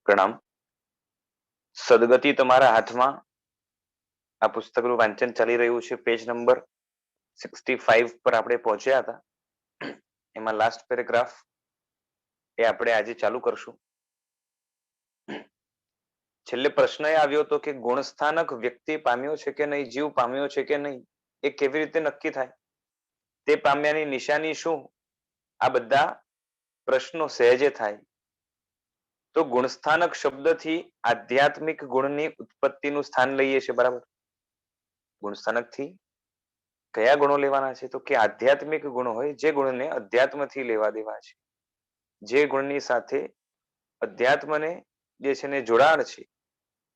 પ્રણામ. સદગતિ તમારા હાથમાં આ પુસ્તકનું વાંચન ચાલી રહ્યું છે. પેજ નંબર 65 પર આપણે પહોંચ્યા હતા. એમાં લાસ્ટ પેરેગ્રાફ એ આપણે આજે ચાલુ કરશું. છેલ્લે પ્રશ્ન એ આવ્યો હતો કે ગુણસ્થાનક વ્યક્તિ પામ્યો છે કે નહીં, જીવ પામ્યો છે કે નહીં, એ કેવી રીતે નક્કી થાય, તે પામ્યાની નિશાની શું? આ બધા પ્રશ્નો સહેજે થાય. તો ગુણસ્થાનક શબ્દથી આધ્યાત્મિક ગુણની ઉત્પત્તિનું સ્થાન લઈએ છીએ, બરાબર? ગુણસ્થાનકથી કયા ગુણો લેવાના છે? તો કે આધ્યાત્મિક ગુણ હોય જે ગુણને અધ્યાત્મથી લેવા દેવા છે, જે ગુણની સાથે અધ્યાત્મને જે છે ને જોડાણ છે,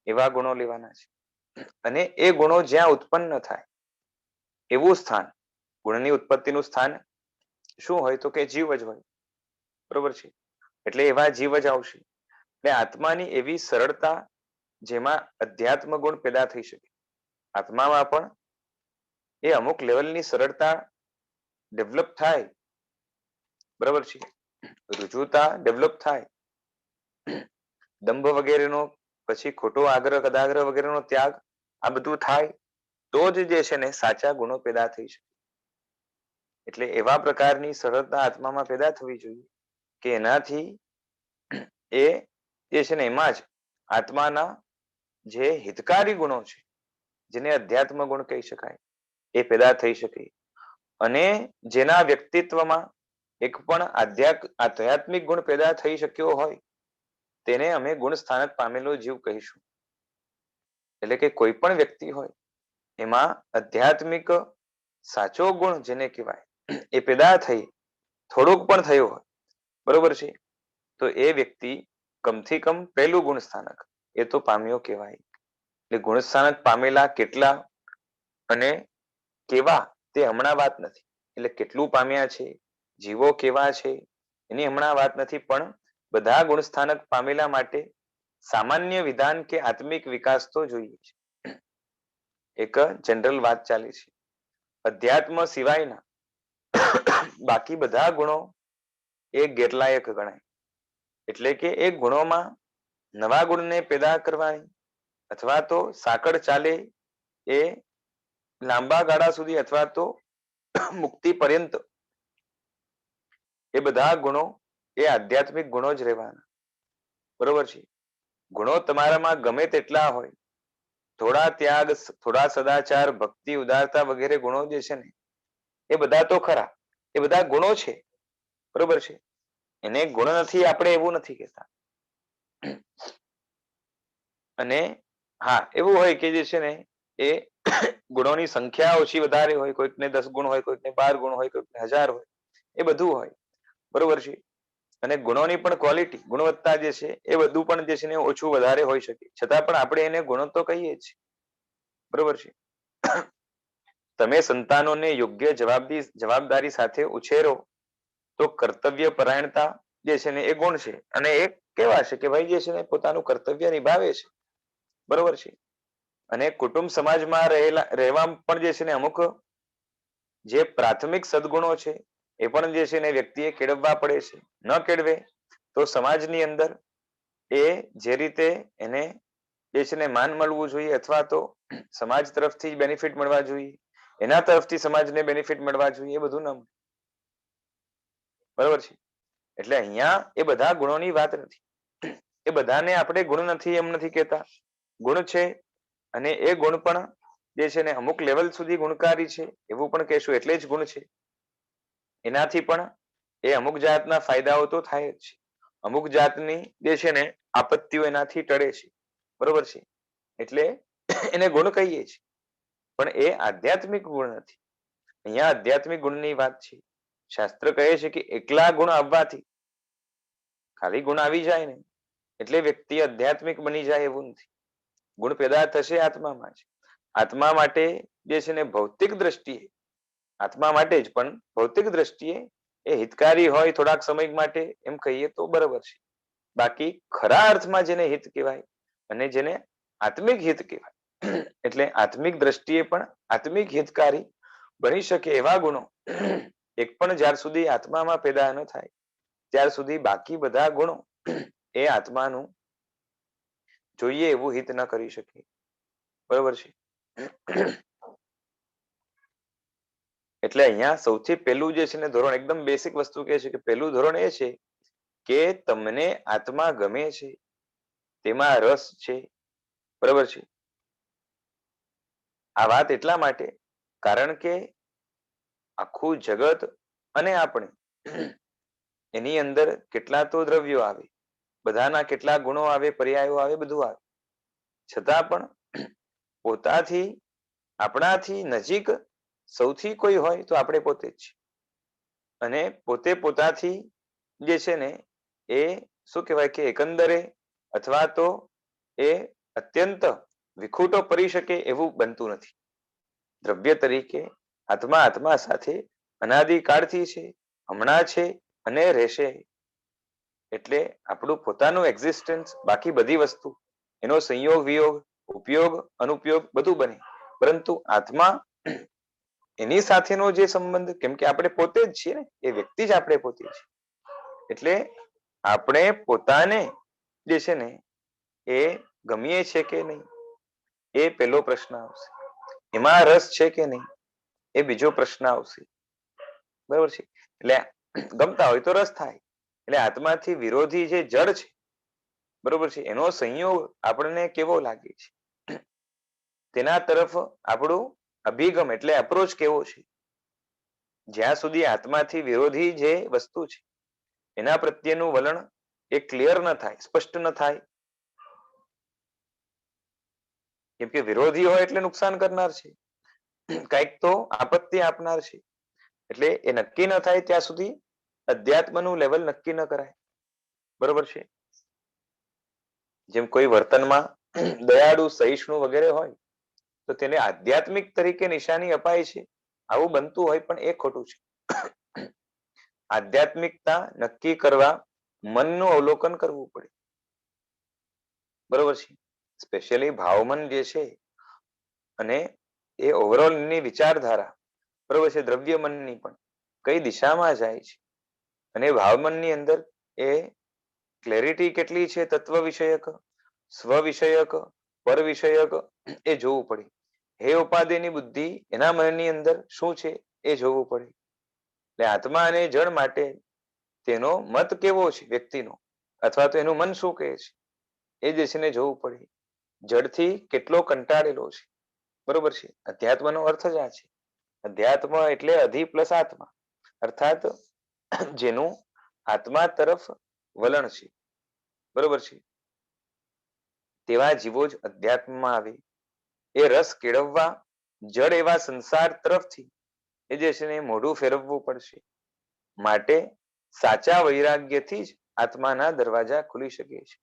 એવા ગુણો લેવાના છે. અને એ ગુણો જ્યાં ઉત્પન્ન થાય એવું સ્થાન, ગુણની ઉત્પત્તિનું સ્થાન શું હોય? તો કે જીવ જ હોય, બરોબર છે? એટલે એવા જીવ જ આવશે. એટલે આત્માની એવી સરળતા જેમાં અધ્યાત્મ ગુણ પેદા થઈ શકે. આત્મામાં પણ એ અમુક લેવલની સરળતા ડેવલપ થાય, બરાબર છે? રુજુતા ડેવલપ થાય, દંભ વગેરેનો, પછી ખોટો આગ્રહ કદાગ્રહ વગેરેનો ત્યાગ, આ બધું થાય તો જ જે છે ને સાચા ગુણો પેદા થઈ શકે. એટલે એવા પ્રકારની સરળતા આત્મામાં પેદા થવી જોઈએ કે એનાથી એ જે છે ને એમાં જ આત્માના જે હિતકારી ગુણો છે, જેને અધ્યાત્મ ગુણ કહી શકાય, એ પેદા થઈ શકે. અને જેના વ્યક્તિત્વમાં એક પણ આધ્યાત્મિક ગુણ પેદા થઈ શક્યો હોય તેને અમે ગુણ સ્થાનક પામેલો જીવ કહીશું. એટલે કે કોઈ પણ વ્યક્તિ હોય એમાં આધ્યાત્મિક સાચો ગુણ જેને કહેવાય એ પેદા થઈ, થોડુંક પણ થયો હોય, બરોબર છે, તો એ વ્યક્તિ કમથી કમ પહેલું ગુણ સ્થાનક એ તો પામ્યો કહેવાય. એટલે ગુણ સ્થાનક પામેલા કેટલા અને કેવા તે હમણાં વાત નથી. એટલે કેટલું પામ્યા છે, જીવો કેવા છે, એની હમણાં વાત નથી. પણ બધા ગુણ સ્થાનક પામેલા માટે સામાન્ય વિધાન કે આત્મિક વિકાસ તો જોઈએ છે. એક જનરલ વાત ચાલે છે. અધ્યાત્મ સિવાયના બાકી બધા ગુણો એ ગેરલાયક ગણાય. એટલે કે એ ગુણોમાં નવા ગુણને પેદા કરવાની અથવા તો સાંકળ ચાલે એ લાંબા ગાળા સુધી અથવા તો મુક્તિ પર્યંત એ બધા ગુણો એ આધ્યાત્મિક ગુણો જ રહેવાના, બરોબર છે? ગુણો તમારામાં ગમે તેટલા હોય, થોડા ત્યાગ, થોડા સદાચાર, ભક્તિ, ઉદારતા વગેરે ગુણો જે છે ને એ બધા તો ખરા, એ બધા ગુણો છે, બરોબર છે? એને ગુણ નથી આપણે એવું નથી કહેતા. અને હા, એવું હોય કે જે છે ને એ ગુણોની સંખ્યા ઓછી વધારે હોય, કોઈકને 10 ગુણ હોય, કોઈકને 12 ગુણ હોય, કોઈકને 1000 હોય, એ બધું હોય, બરોબર છે? અને ગુણોની પણ ક્વોલિટી, ગુણવત્તા જે છે એ બધું પણ જે છે ને ઓછું વધારે હોઈ શકે, છતાં પણ આપણે એને ગુણો તો કહીએ જ, બરોબર છે? તમે સંતાનોને યોગ્ય જવાબદારી સાથે ઉછેરો તો કર્તવ્ય પરાયણતા જે છે ને એ ગુણ છે. અને એ કેવા છે કે ભાઈ જે છે ને પોતાનું કર્તવ્ય નિભાવે છે, બરોબર છે? અને કુટુંબ સમાજમાં રહેવા પણ જે છે ને અમુક જે પ્રાથમિક સદગુણો છે એ પણ જે છે ને વ્યક્તિએ કેળવવા પડે છે. ન કેળવે તો સમાજની અંદર એ જે રીતે એને જે છે ને માન મળવું જોઈએ અથવા તો સમાજ તરફથી બેનિફિટ મળવા જોઈએ, એના તરફથી સમાજને બેનિફિટ મળવા જોઈએ, એ બધું ન, બરોબર છે? એટલે અહીંયા એ બધા ગુણોની વાત નથી. એ બધાને આપણે ગુણ નથી એમ નથી કહેતા, ગુણ છે. અને એ ગુણ પણ જે છે ને અમુક લેવલ સુધી ગુણકારી છે એવું પણ કહેશું, એટલે જ ગુણ છે. એનાથી પણ એ અમુક જાતના ફાયદાઓ તો થાય જ છે, અમુક જાતની જે છે ને આપત્તિઓ એનાથી ટળે છે, બરોબર છે? એટલે એને ગુણ કહીએ છીએ, પણ એ આધ્યાત્મિક ગુણ નથી. અહીંયા આધ્યાત્મિક ગુણની વાત છે. શાસ્ત્ર કહે છે કે એકલા ગુણ આવવાથી, ખાલી ગુણ આવી જાય ને એટલે વ્યક્તિ આધ્યાત્મિક બની જાય એવું નથી. ગુણ પેદા થશે આત્મામાં જ. આત્મા માટે જે છે ને ભૌતિક દ્રષ્ટિએ, આત્મા માટે જ, પણ ભૌતિક દ્રષ્ટિએ એ હિતકારી હોય થોડાક સમય માટે એમ કહીએ તો બરાબર છે. બાકી ખરા અર્થમાં જેને હિત કહેવાય અને જેને આત્મિક હિત કહેવાય, એટલે આત્મિક દ્રષ્ટિએ પણ આત્મિક હિતકારી બની શકે એવા ગુણો એક પણ જ્યાર સુધી આત્મામાં પેદા ન થાય ત્યાર સુધી બાકી બધા ગુણો એ આત્માનું જોઈએ એવું હિત ન કરી શકે. બરોબર છે. એટલે અહીંયા સૌથી પહેલું જે છે ને ધોરણ, એકદમ બેસિક વસ્તુ કે છે કે પહેલું ધોરણ એ છે કે તમને આત્મા ગમે છે, તેમાં રસ છે. બરોબર છે. આ વાત એટલા માટે કારણ કે આખું જગત અને આપણે એની અંદર કેટલા તો દ્રવ્યો આવે, બધાના કેટલા ગુણો આવે, પર્યાયો આવે, બધું આવે, છતાં પણ પોતાથી આપણાથી નજીક સૌથી કોઈ હોય તો આપણે પોતે જ. અને પોતે પોતાથી જે છે ને એ શું કહેવાય કે એકંદરે અથવા તો એ અત્યંત વિખૂટો પડી શકે એવું બનતું નથી. દ્રવ્ય તરીકે આત્મા આત્મા સાથે અનાદિકાળથી છે, હમણાં છે અને રહેશે. એટલે આપણું પોતાનું એક્ઝિસ્ટન્સ, બાકી બધી વસ્તુ એનો સંયોગ વિયોગ, ઉપયોગ અનુપયોગ બધું બને, પરંતુ આત્મા એની સાથેનો જે સંબંધ, કેમ કે આપણે પોતે જ છીએ ને, એ વ્યક્તિ જ આપણે પોતે છીએ. એટલે આપણે પોતાને જે છે ને એ ગમીએ છે કે નહીં, એ પહેલો પ્રશ્ન આવશે. એમાં રસ છે કે નહીં, એ બીજો પ્રશ્ન આવશે. બરોબર છે. એટલે ગમતા હોય તો રસ થાય. એટલે આત્માથી વિરોધી જે જડ છે, બરોબર છે, એનો સંયોગ આપણને કેવો લાગે છે, તેના તરફ આપણું અભિગમ એટલે અપ્રોચ કેવો છે. જ્યાં સુધી આત્માથી વિરોધી જે વસ્તુ છે એના પ્રત્યેનું વલણ એ ક્લિયર ન થાય, સ્પષ્ટ ન થાય, કેમ કે વિરોધી હોય એટલે નુકસાન કરનાર છે, કંઈક તો આપત્તિ આપનાર છે. એટલે એ નક્કી ન થાય ત્યાં સુધી અધ્યાત્મનું લેવલ નક્કી ન કરાય. બરોબર છે. જેમ કોઈ વર્તનમાં દયાળુ, સહિષ્ણુ વગેરે હોય તો તેને આધ્યાત્મિક તરીકે નિશાની અપાય છે, આવું બનતું હોય, પણ એ ખોટું છે. આધ્યાત્મિકતા નક્કી કરવા મનનું અવલોકન કરવું પડે. બરોબર છે. સ્પેશિયલી ભાવમન જે છે અને એ ઓવરઓલ ની વિચારધારા, બરોબર છે, દ્રવ્ય મનની પણ કઈ દિશામાં જાય છે, અને ભાવમનની અંદર એ ક્લેરિટી કેટલી છે, તત્વ વિષયક, સ્વ વિષયક, પર વિષયક, એ જોવું પડે. હે ઉપાધિની બુદ્ધિ, એના મનની અંદર શું છે એ જોવું પડે. એટલે આત્મા અને જળ માટે તેનો મત કેવો છે વ્યક્તિનો, અથવા તો એનું મન શું કહે છે, એ જે છે ને જોવું પડે. જડથી કેટલો કંટાળેલો છે. બરોબર છે. અધ્યાત્મનો અર્થ જ આ છે. અધ્યાત્મ એટલે અધિ પ્લસ આત્મા, અર્થાત જેનું આત્મા તરફ વલણ છે. બરોબર છે. તેવા જીવો જ અધ્યાત્મમાં આવે. એ રસ કેળવવા જડ એવા સંસાર તરફથી એ જે છે ને મોઢું ફેરવવું પડશે. માટે સાચા વૈરાગ્યથી જ આત્માના દરવાજા ખુલી શકે છે.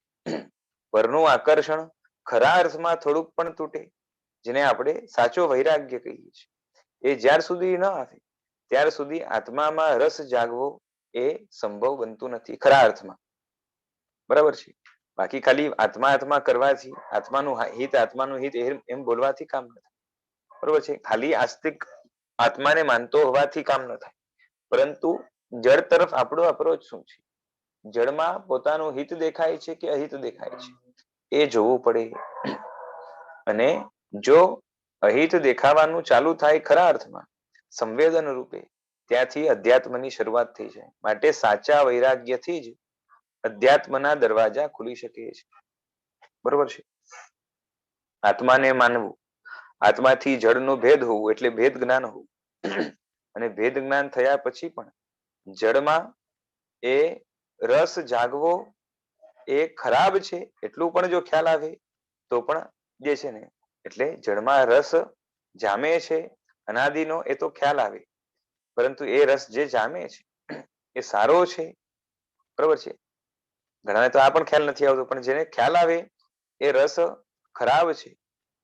પરનું આકર્ષણ ખરા અર્થમાં થોડુંક પણ તૂટે, જેને આપણે સાચો વૈરાગ્ય કહીએ છીએ, એ જ્યાર સુધી ન આવે ત્યાર સુધી આત્મામાં રસ જાગવો એ સંભવ બનતું નથી ખરા અર્થમાં. બરાબર છે. બાકી ખાલી આત્મા આત્મા કરવાથી, આત્માનું હિત એમ બોલવાથી કામ ન થાય. બરોબર છે. ખાલી આસ્તિક આત્માને માનતો હોવાથી કામ ન થાય, પરંતુ જળ તરફ આપણો અપ્રોચ શું છે, જળમાં પોતાનું હિત દેખાય છે કે અહિત દેખાય છે, એ જોવું પડે. અને જો અહિત દેખાવાનું ચાલુ થાય ખરા અર્થમાં સંવેદન રૂપે, ત્યાંથી અધ્યાત્મની શરૂઆત થઈ જાય. માટે સાચા વૈરાગ્યથી જ અધ્યાત્મના દરવાજા ખુલી શકે છે. બરોબર છે. આત્માને માનવું, આત્માથી જળનો ભેદ હોવું એટલે ભેદ જ્ઞાન હોવું. અને ભેદ જ્ઞાન થયા પછી પણ જળમાં એ રસ જાગવો એ ખરાબ છે એટલું પણ જો ખ્યાલ આવે તો પણ જે છે ને, એટલે જળમાં રસ જામે છે અનાદિનો એ તો ખ્યાલ આવે, પરંતુ એ રસ જે જામે છે એ સારો છે. બરોબર છે. ઘણાને તો આ પણ ખ્યાલ નથી આવતો, પણ જેને ખ્યાલ આવે એ રસ ખરાબ છે,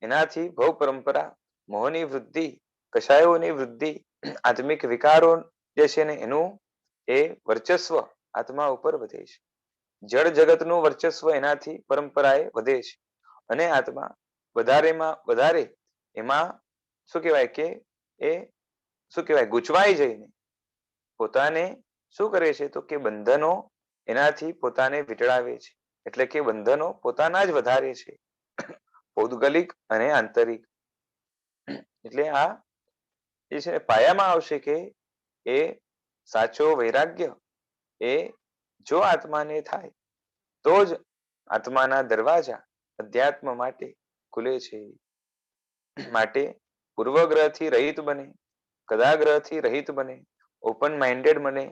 એનાથી ભવ પરંપરા, મોહની વૃદ્ધિ, કષાયોની વૃદ્ધિ, આત્મિક વિકારો જે છે ને એનું એ વર્ચસ્વ આત્મા ઉપર વધે છે. જળ જગતનું વર્ચસ્વ એનાથી પરંપરાએ વધે છે, અને આત્મા વધારેમાં વધારે એમાં શું કહેવાય કે એ શું કહેવાય ગૂંચવાઈ જઈને પોતાને શું કરે છે તો કે બંધનો એનાથી પોતાને વીંટળાવે છે, એટલે કે બંધનો પોતાના જ વધારે છે, પૌદ્ગલિક અને આંતરિક. એટલે આ જે છે પાયામાં આવશે કે એ સાચો વૈરાગ્ય એ જો આત્માને થાય તો જ આત્માના દરવાજા અધ્યાત્મ માટે ખુલે છે. માટે પૂર્વગ્રહથી રહિત બને, કદાગ્રહથી રહિત બને, ઓપન માઇન્ડેડ બને,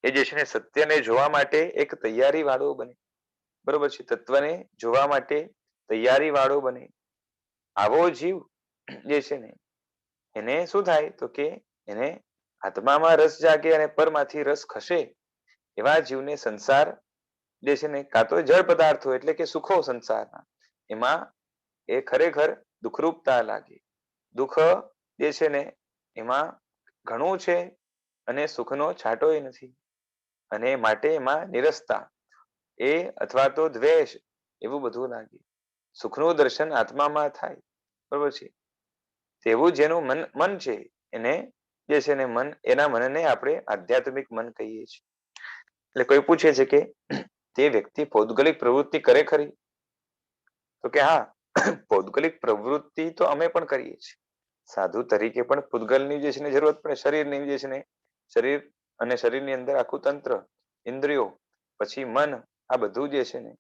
એ જે છે ને સત્યને જોવા માટે એક તૈયારી વાળો બને, બરોબર છે, તત્વને જોવા માટે તૈયારી વાળો બને. આવો જીવ જે છે ને એને શું થાય તો કે એને આત્મામાં રસ જાગે અને પરમાંથી રસ ખસે. એવા જીવને સંસાર જે છે ને કાં તો જળ પદાર્થો એટલે કે સુખો સંસારના એમાં એ ખરેખર દુઃખરૂપતા લાગે. દુઃખ જે છે ને એમાં ઘણું છે અને સુખનો છાંટોય નથી, અને માટે એમાં નિરસતા એ અથવા તો દ્વેષ એવું બધું લાગે. સુખનું દર્શન આત્મામાં થાય, બરોબર છે. તેવું જેનું મન છે એને જે છે ને મન, એના મનને આપણે આધ્યાત્મિક મન કહીએ છીએ. એટલે કોઈ પૂછે છે કે તે વ્યક્તિ પૌદ્ગલિક પ્રવૃત્તિ કરે ખરી? તો કે હા, પૌદ્ગલિક પ્રવૃત્તિ તો અમે પણ કરીએ છીએ. સાધુ તરીકે પણ પૂતગલની જે છે ને જરૂરત પડે, શરીરની જે છે ને, શરીર અને શરીરની અંદર આખું તંત્ર, ઇન્દ્રિયો, પછી મન, આ બધું જે છે ને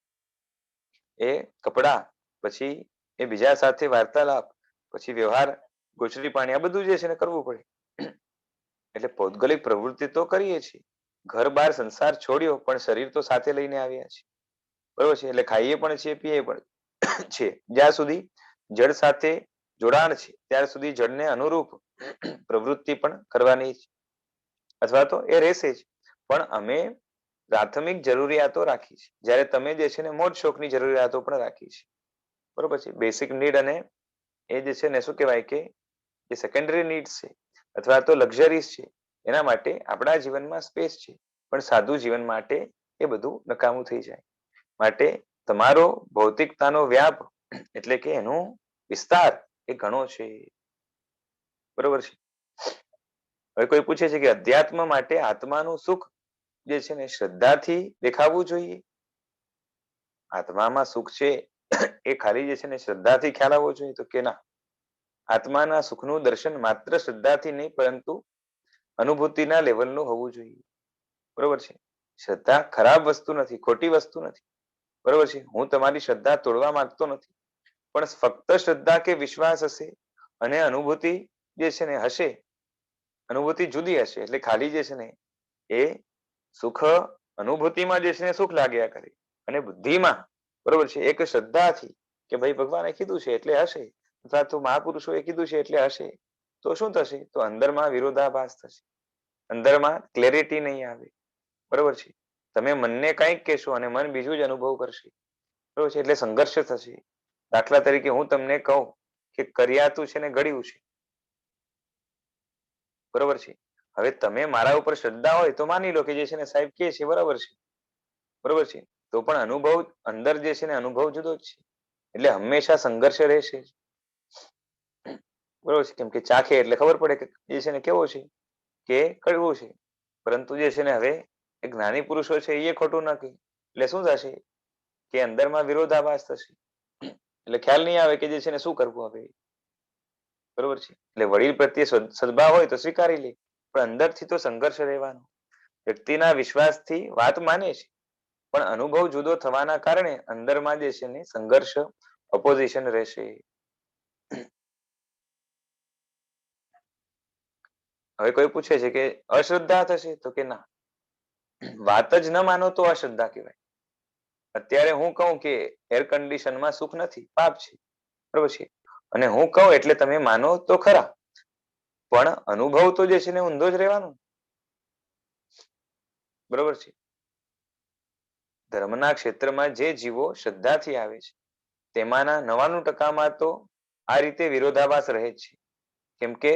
એ કપડા, પછી એ બીજા સાથે વાર્તાલાપ, પછી વ્યવહાર, ગોચરી પાણી, આ બધું જે છે ને કરવું પડે. એટલે પૌદ્ગલિક પ્રવૃત્તિ તો કરીએ છીએ. ઘર બાર સંસાર છોડ્યો પણ શરીર તો સાથે લઈને આવ્યા છે, બરોબર છે. એટલે ખાઈએ પણ છીએ, પીએ પણ છે. જ્યાં સુધી જળ સાથે જોડાણ છે ત્યાર સુધી જળને અનુરૂપ પ્રવૃત્તિ પણ કરવાની છે, અથવા તો એ રહેશે જ. પણ અમે પ્રાથમિક જરૂરિયાતો રાખી છે, જ્યારે તમે જે છે ને મોજ શોખની જરૂરિયાતો પણ રાખી છે, બરોબર છે. બેસિક નીડ અને એ જે છે ને શું કહેવાય કે જે સેકન્ડરી નીડ્સ છે અથવા તો લક્ઝરીઝ છે, એના માટે આપણા જીવનમાં સ્પેસ છે, પણ સાદું જીવન માટે એ બધું નકામું થઈ જાય. માટે તમારો ભૌતિકતાનો વ્યાપ એટલે કે એનો વિસ્તાર એ ઘણો છે, બરોબર છે. હવે કોઈ પૂછે છે કે અધ્યાત્મ માટે આત્માનું સુખ જે છે ને શ્રદ્ધાથી દેખાવું જોઈએ? આત્મામાં સુખ છે એ ખાલી જે છે ને શ્રદ્ધાથી ખ્યાલ આવવો જોઈએ? તો કે ના, આત્માના સુખનું દર્શન માત્ર શ્રદ્ધાથી નહીં પરંતુ અનુભૂતિના લેવલનું હોવું જોઈએ, બરોબર છે. શ્રદ્ધા ખરાબ વસ્તુ નથી, ખોટી વસ્તુ નથી, બરોબર છે. હું તમારી શ્રદ્ધા તોડવા માંગતો નથી, પણ ફક્ત શ્રદ્ધા કે વિશ્વાસ હશે અને અનુભૂતિ જે છે ને હશે, અનુભૂતિ જુદી હશે. એટલે ખાલી જે છે ને એ સુખ અનુભૂતિમાં જે છે ને સુખ લાગ્યા કરે, અને બુદ્ધિમાં, બરોબર છે, એક શ્રદ્ધાથી કે ભાઈ ભગવાને કીધું છે એટલે હશે, અથવા તો મહાપુરુષોએ કીધું છે એટલે હશે, તો શું થશે? તો અંદરમાં વિરોધાભાસ થશે, અંદરમાં ક્લેરિટી નહીં આવે, બરોબર છે. તમે મનને કંઈક કહેશો અને મન બીજું જ અનુભવ કરશે, બરોબર છે. એટલે સંઘર્ષ થશે. દાખલા તરીકે હું તમને કહું કે કરિયાતું છે ને ગળ્યું છે, બરોબર છે. હવે તમે મારા ઉપર શ્રદ્ધા હોય તો માની લો કે જે છે ને સાહેબ કે છે બરાબર છે, બરોબર છે. તો પણ અનુભવ અંદર જે છે ને અનુભવ જુદો જ છે, એટલે હંમેશા સંઘર્ષ રહેશે, બરોબર છે. કેમ કે ચાખે એટલે ખબર પડે કે જે છે ને કેવો છે, કે કડવું છે. પરંતુ જે છે ને હવે એક જ્ઞાની પુરુષો છે એ ખોટું ન કહે, એટલે શું થશે કે અંદરમાં વિરોધાભાસ થશે, એટલે ખ્યાલ નહીં આવે કે જે છે ને શું કરવું હવે, બરોબર છે. એટલે વડીલ પ્રત્યે સદભાવ હોય તો સ્વીકારી લે, પણ અંદરથી તો સંઘર્ષ રહેવાનો. વ્યક્તિના વિશ્વાસથી વાત માને છે, પણ અનુભવ જુદો થવાના કારણે અંદરમાં જે છે ને સંઘર્ષ, ઓપોઝિશન રહેશે. હવે કોઈ પૂછે છે કે અશ્રદ્ધા થશે? તો કે ના, વાત જ ન માનો તો અશ્રદ્ધા કહેવાય. અત્યારે હું કહું કે એર કન્ડિશનમાં સુખ નથી, પાપ છે, બરોબર છે, અને હું કહું એટલે તમે માનો તો ખરા, પણ અનુભવ તો જે છે ને ઊંધો જ રહેવાનો, બરોબર છે. ધર્મના ક્ષેત્રમાં જે જીવો શ્રદ્ધાથી આવે છે તેમાંના 99% તો આ રીતે વિરોધાભાસ રહે છે. કેમ કે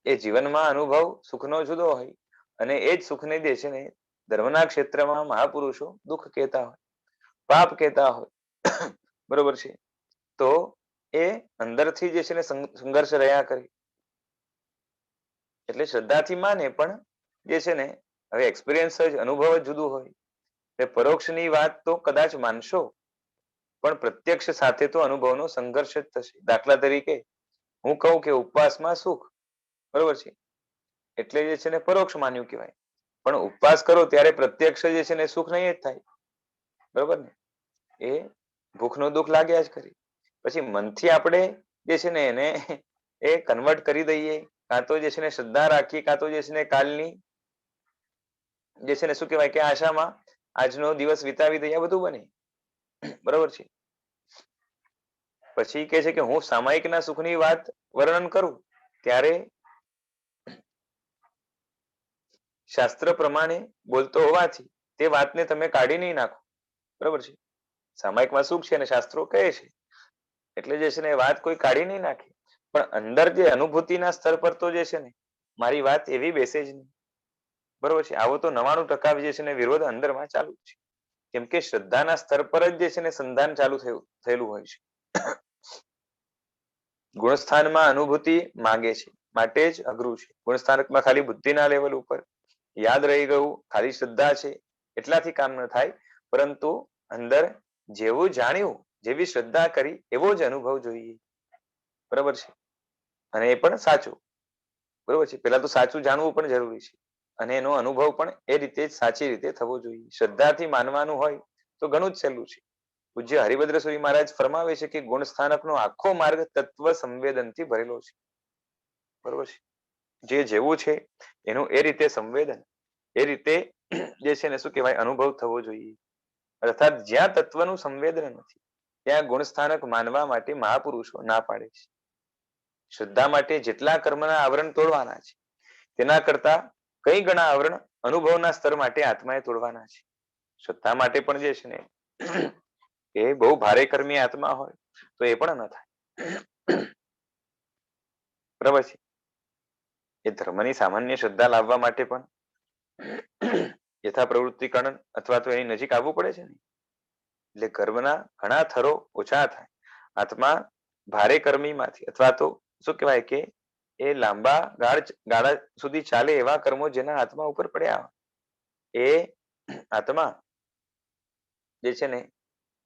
એ જીવનમાં અનુભવ સુખનો જુદો હોય, અને એ જ સુખને જે છે ને ધર્મના ક્ષેત્રમાં મહાપુરુષો દુઃખ કહેતા હોય, પાપ કહેતા હોય, બરોબર છે. તો એ અંદરથી જે છે ને સંઘર્ષ રહ્યા કરે. એટલે શ્રદ્ધાથી માને પણ જે છે ને હવે એક્સપિરિયન્સ જ અનુભવ જ જુદું હોય. એટલે પરોક્ષની વાત તો કદાચ માનશો, પણ પ્રત્યક્ષ સાથે તો અનુભવનો સંઘર્ષ જ થશે. દાખલા તરીકે હું કહું કે ઉપવાસમાં સુખ, બરોબર છે, એટલે જે છે ને પરોક્ષ માન્યું કહેવાય. પણ ઉપવાસ કરો ત્યારે પ્રત્યક્ષ જે છે ને સુખ નહીં જ થાય, બરોબર ને? એ ભૂખનું દુઃખ લાગ્યા જ કરી. પછી મનથી આપણે જે છે ને એને એ કન્વર્ટ કરી દઈએ, કાં તો જે છે ને શ્રદ્ધા રાખીએ, કાં તો જે છે ને કાલની જે છે ને શું કહેવાય કે આશામાં આજનો દિવસ વિતાવી દઈએ, આ બધું બને, બરોબર છે. પછી કે છે કે હું સામાયિકના સુખની વાત વર્ણન કરું ત્યારે શાસ્ત્ર પ્રમાણે બોલતો હોવાથી તે વાતને તમે કાઢી નહીં નાખો, બરોબર છે. સામાયિકમાં સુખ છે અને શાસ્ત્રો કહે છે એટલે જે છે ને વાત કોઈ કાઢી નહીં નાખે, પણ અંદર જે અનુભૂતિના સ્તર પર તો જે છે ને મારી વાત એવી બેસે જ નહીં, બરોબર છે. આવો તો 99% જે છે ને વિરોધ અંદરમાં ચાલુ છે. કેમ કે શ્રદ્ધાના સ્તર પર જ જે છે ને સંધાન ચાલુ થયેલું હોય છે. ગુણસ્થાનમાં અનુભૂતિ માંગે છે, માટે જ અઘરું છે. ગુણસ્થાનકમાં ખાલી બુદ્ધિના લેવલ ઉપર યાદ રહી ગયું, ખાલી શ્રદ્ધા છે એટલાથી કામ ન થાય, પરંતુ અંદર જેવું જાણ્યું, જેવી શ્રદ્ધા કરી એવો જ અનુભવ જોઈએ, બરાબર છે. અને એ પણ સાચું, બરોબર છે. પેલા તો સાચું જાણવું પણ જરૂરી છે અને એનો અનુભવ પણ એ રીતે જ સાચી રીતે થવો જોઈએ. શ્રદ્ધાથી માનવાનું હોય તો ઘણું જ સહેલું છે. પૂજ્ય હરિભદ્ર સુરી મહારાજ ફરમાવે છે કે ગુણ સ્થાનકનો આખો માર્ગ તત્વ સંવેદનથી ભરેલો છે, બરોબર છે. જે જેવું છે એનું એ રીતે સંવેદન, એ રીતે જે છે ને શું કહેવાય અનુભવ થવો જોઈએ. અર્થાત જ્યાં તત્વનું સંવેદન નથી ત્યાં ગુણ સ્થાનક માનવા માટે મહાપુરુષો ના પાડે છે. શ્રદ્ધા માટે જેટલા કર્મના આવરણ તોડવાના છે તેના કરતા કઈ ગણા આવરણ અનુભવના સ્તર માટે આત્માએ તોડવાના છે. શ્રદ્ધા માટે પણ જે છે ને એ બહુ ભારે કર્મી આત્મા હોય તો એ પણ ન થાય, બરાબર છે. એ ધર્મની સામાન્ય શ્રદ્ધા લાવવા માટે પણ યથા પ્રવૃત્તિકરણ અથવા તો એની નજીક આવવું પડે છે ને. એટલે કર્મના ઘણા થરો ઓછા થાય. આત્મા ભારે કર્મીમાંથી અથવા તો શું કહેવાય કે એ લાંબા ગાળા સુધી ચાલે એવા કર્મો જેના આત્મા ઉપર પડ્યા એ આત્મા જે છે ને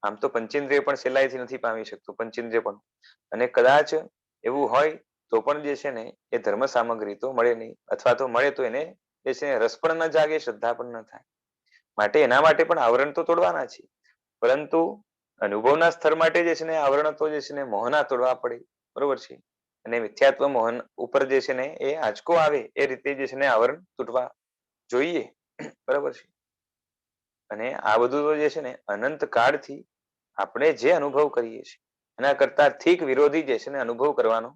આમ તો પંચેન્દ્રિય પણ સહેલાઈથી નથી પામી શકતું, પંચેન્દ્રિય પણ, અને કદાચ એવું હોય તો પણ જે છે ને એ ધર્મ સામગ્રી તો મળે નહીં, અથવા તો મળે તો એને જે છે રસ પણ ન જાગે, શ્રદ્ધા પણ ન થાય. માટે એના માટે પણ આવરણ તો તોડવાના છે, પરંતુ અનુભવના સ્તર માટે જે છે ને આવરણ તો જે છે ને મોહના તોડવા પડે, બરોબર છે. અને મિથ્યાત્વ મોહન ઉપર જે છે ને એ આંચકો આવે એ રીતે જે છે ને આવરણ તૂટવા જોઈએ, બરાબર છે. અને આ બધું તો જે છે ને અનંત કાળથી આપણે જે અનુભવ કરીએ છીએ એના કરતા ઠીક વિરોધી જે છે ને અનુભવ કરવાનો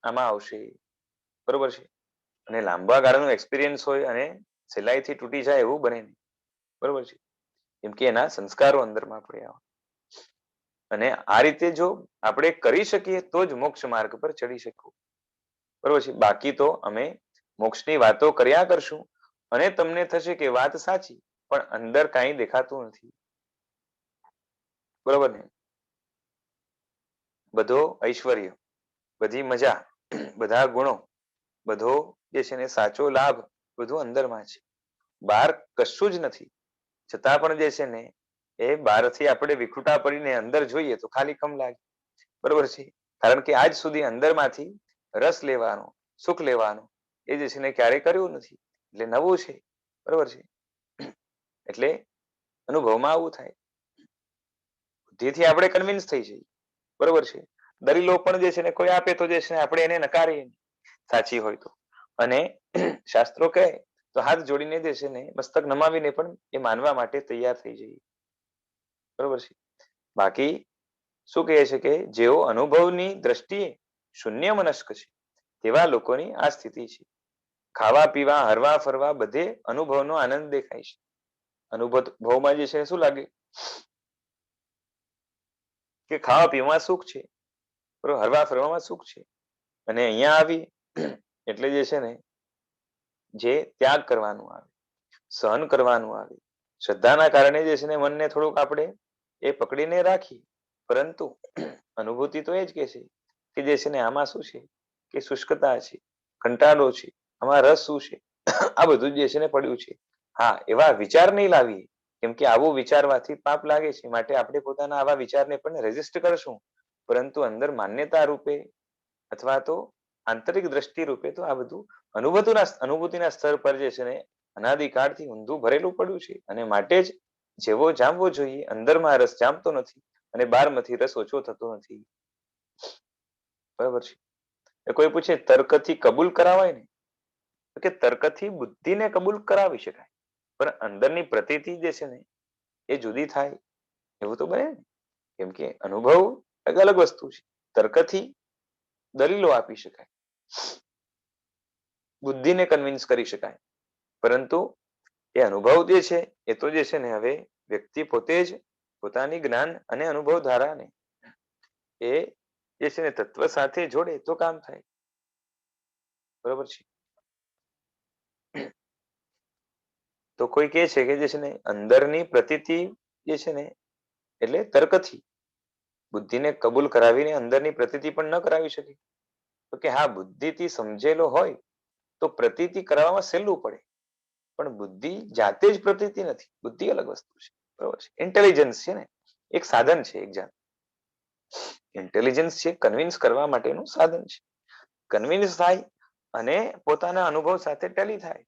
આમાં આવશે, બરોબર છે. અને લાંબા ગાળાનો એક્સપિરિયન્સ હોય અને સહેલાઈથી તૂટી જાય એવું બને નહીં, બરોબર છે. કેમ કે એના સંસ્કારો અંદરમાં પડ્યા હોય. અને આ રીતે જો આપણે કરી શકીએ તો જ મોક્ષ માર્ગ પર ચડી શકવું, બરોબર છે. બાકી તો અમે મોક્ષની વાતો કર્યા કરશું અને તમને થશે કે વાત સાચી, પણ અંદર કાંઈ દેખાતું નથી, બરોબર ને. બધો ઐશ્વર્ય, બધી મજા, બધા ગુણો, બધો જે છે ને સાચો લાભ બધું અંદરમાં છે, બહાર કશું જ નથી. છતાં પણ જે છે ને એ બહારથી આપણે વિખૂટા પડીને અંદર જોઈએ તો ખાલી કમ લાગે, બરોબર છે. કારણ કે આજ સુધી અંદરમાંથી રસ લેવાનો, સુખ લેવાનો એ જે છે ને ક્યારેય કર્યું નથી, એટલે નવું છે, બરોબર છે. એટલે અનુભવમાં આવું થાય. બુદ્ધિથી આપણે કન્વિન્સ થઈ જઈએ, બરોબર છે. દલીલો પણ જે છે ને કોઈ આપે તો જે છે આપણે એને નકારીએ સાચી હોય તો, અને શાસ્ત્રો કહે તો હાથ જોડીને જે છે ને મસ્તક નમાવીને પણ એ માનવા માટે તૈયાર થઈ જઈએ, બરોબર છે. બાકી શું કહે છે કે જેઓ અનુભવની દ્રષ્ટિએ શૂન્ય મનસ્ક છે તેવા લોકોની આ સ્થિતિ છે. ખાવા પીવા હરવા ફરવા બધે અનુભવનો આનંદ દેખાય છે. અનુભવમાં જે છે શું લાગે કે ખાવા પીવામાં સુખ છે, હરવા ફરવામાં સુખ છે, અને અહીંયા આવી એટલે જે છે ને જે ત્યાગ કરવાનું આવે, સહન કરવાનું આવે, શ્રદ્ધાના કારણે જે છે ને મનને થોડુંક આપણે એ પકડીને રાખી, પરંતુ અનુભૂતિ તો એ જ કે છે કે જે છે ને આમાં શું છે કે શુષ્કતા છે, કંટાળો છે, આમાં રસ શું છે, આ બધું જે છે ને પડ્યું છે. હા, એવા વિચાર નહીં લાવીએ, કેમ કે આવું વિચારવાથી પાપ લાગે છે. માટે આપણે પોતાના આવા વિચારને પણ રેઝિસ્ટ કરશું, પરંતુ અંદર માન્યતા રૂપે અથવા તો આંતરિક દ્રષ્ટિ રૂપે તો આ બધું અનુભૂતિના સ્તર પર જે છે ને અનાદિકાળથી ઊંધું ભરેલું પડ્યું છે. અને માટે જ જેવો જામવો જોઈએ અંદરમાં રસ જામતો નથી અને બહારમાંથી રસ ઓછો થતો નથી. બરાબર છે. કોઈ પૂછે તર્કથી કબૂલ કરાવાય ને, તો કે તર્કથી બુદ્ધિને કબૂલ કરાવી શકાય, પણ અંદરની પ્રતીતિ જે છે ને એ જુદી થાય એવું તો બને ને. કેમ કે અનુભવ એક અલગ વસ્તુ છે. તર્કથી દલીલો આપી શકાય, બુદ્ધિને કન્વિન્સ કરી શકાય, પરંતુ એ અનુભવ જે છે એ તો જે છે ને હવે વ્યક્તિ પોતે જ પોતાની જ્ઞાન અને અનુભવ ધારાને એ જે છે ને તત્વ સાથે જોડે તો કામ થાય. બરોબર છે. તો કોઈ કહે છે કે જે છે ને અંદરની પ્રતીતિ જે છે ને એટલે તર્કથી બુદ્ધિને કબૂલ કરાવીને અંદરની પ્રતીતિ પણ ન કરાવી શકે. તો કે હા, બુદ્ધિથી સમજેલો હોય તો પ્રતીતિ કરાવવામાં સહેલું પડે, પણ બુદ્ધિ જાતે જ પ્રતીતિ નથી. બુદ્ધિ અલગ વસ્તુ છે. બરોબર છે. ઇન્ટેલિજન્સ છે ને એક સાધન છે, એક જાત ઇન્ટેલિજન્સ છે કન્વિન્સ કરવા માટેનું સાધન છે. કન્વિન્સ થાય અને પોતાના અનુભવ સાથે ટેલી થાય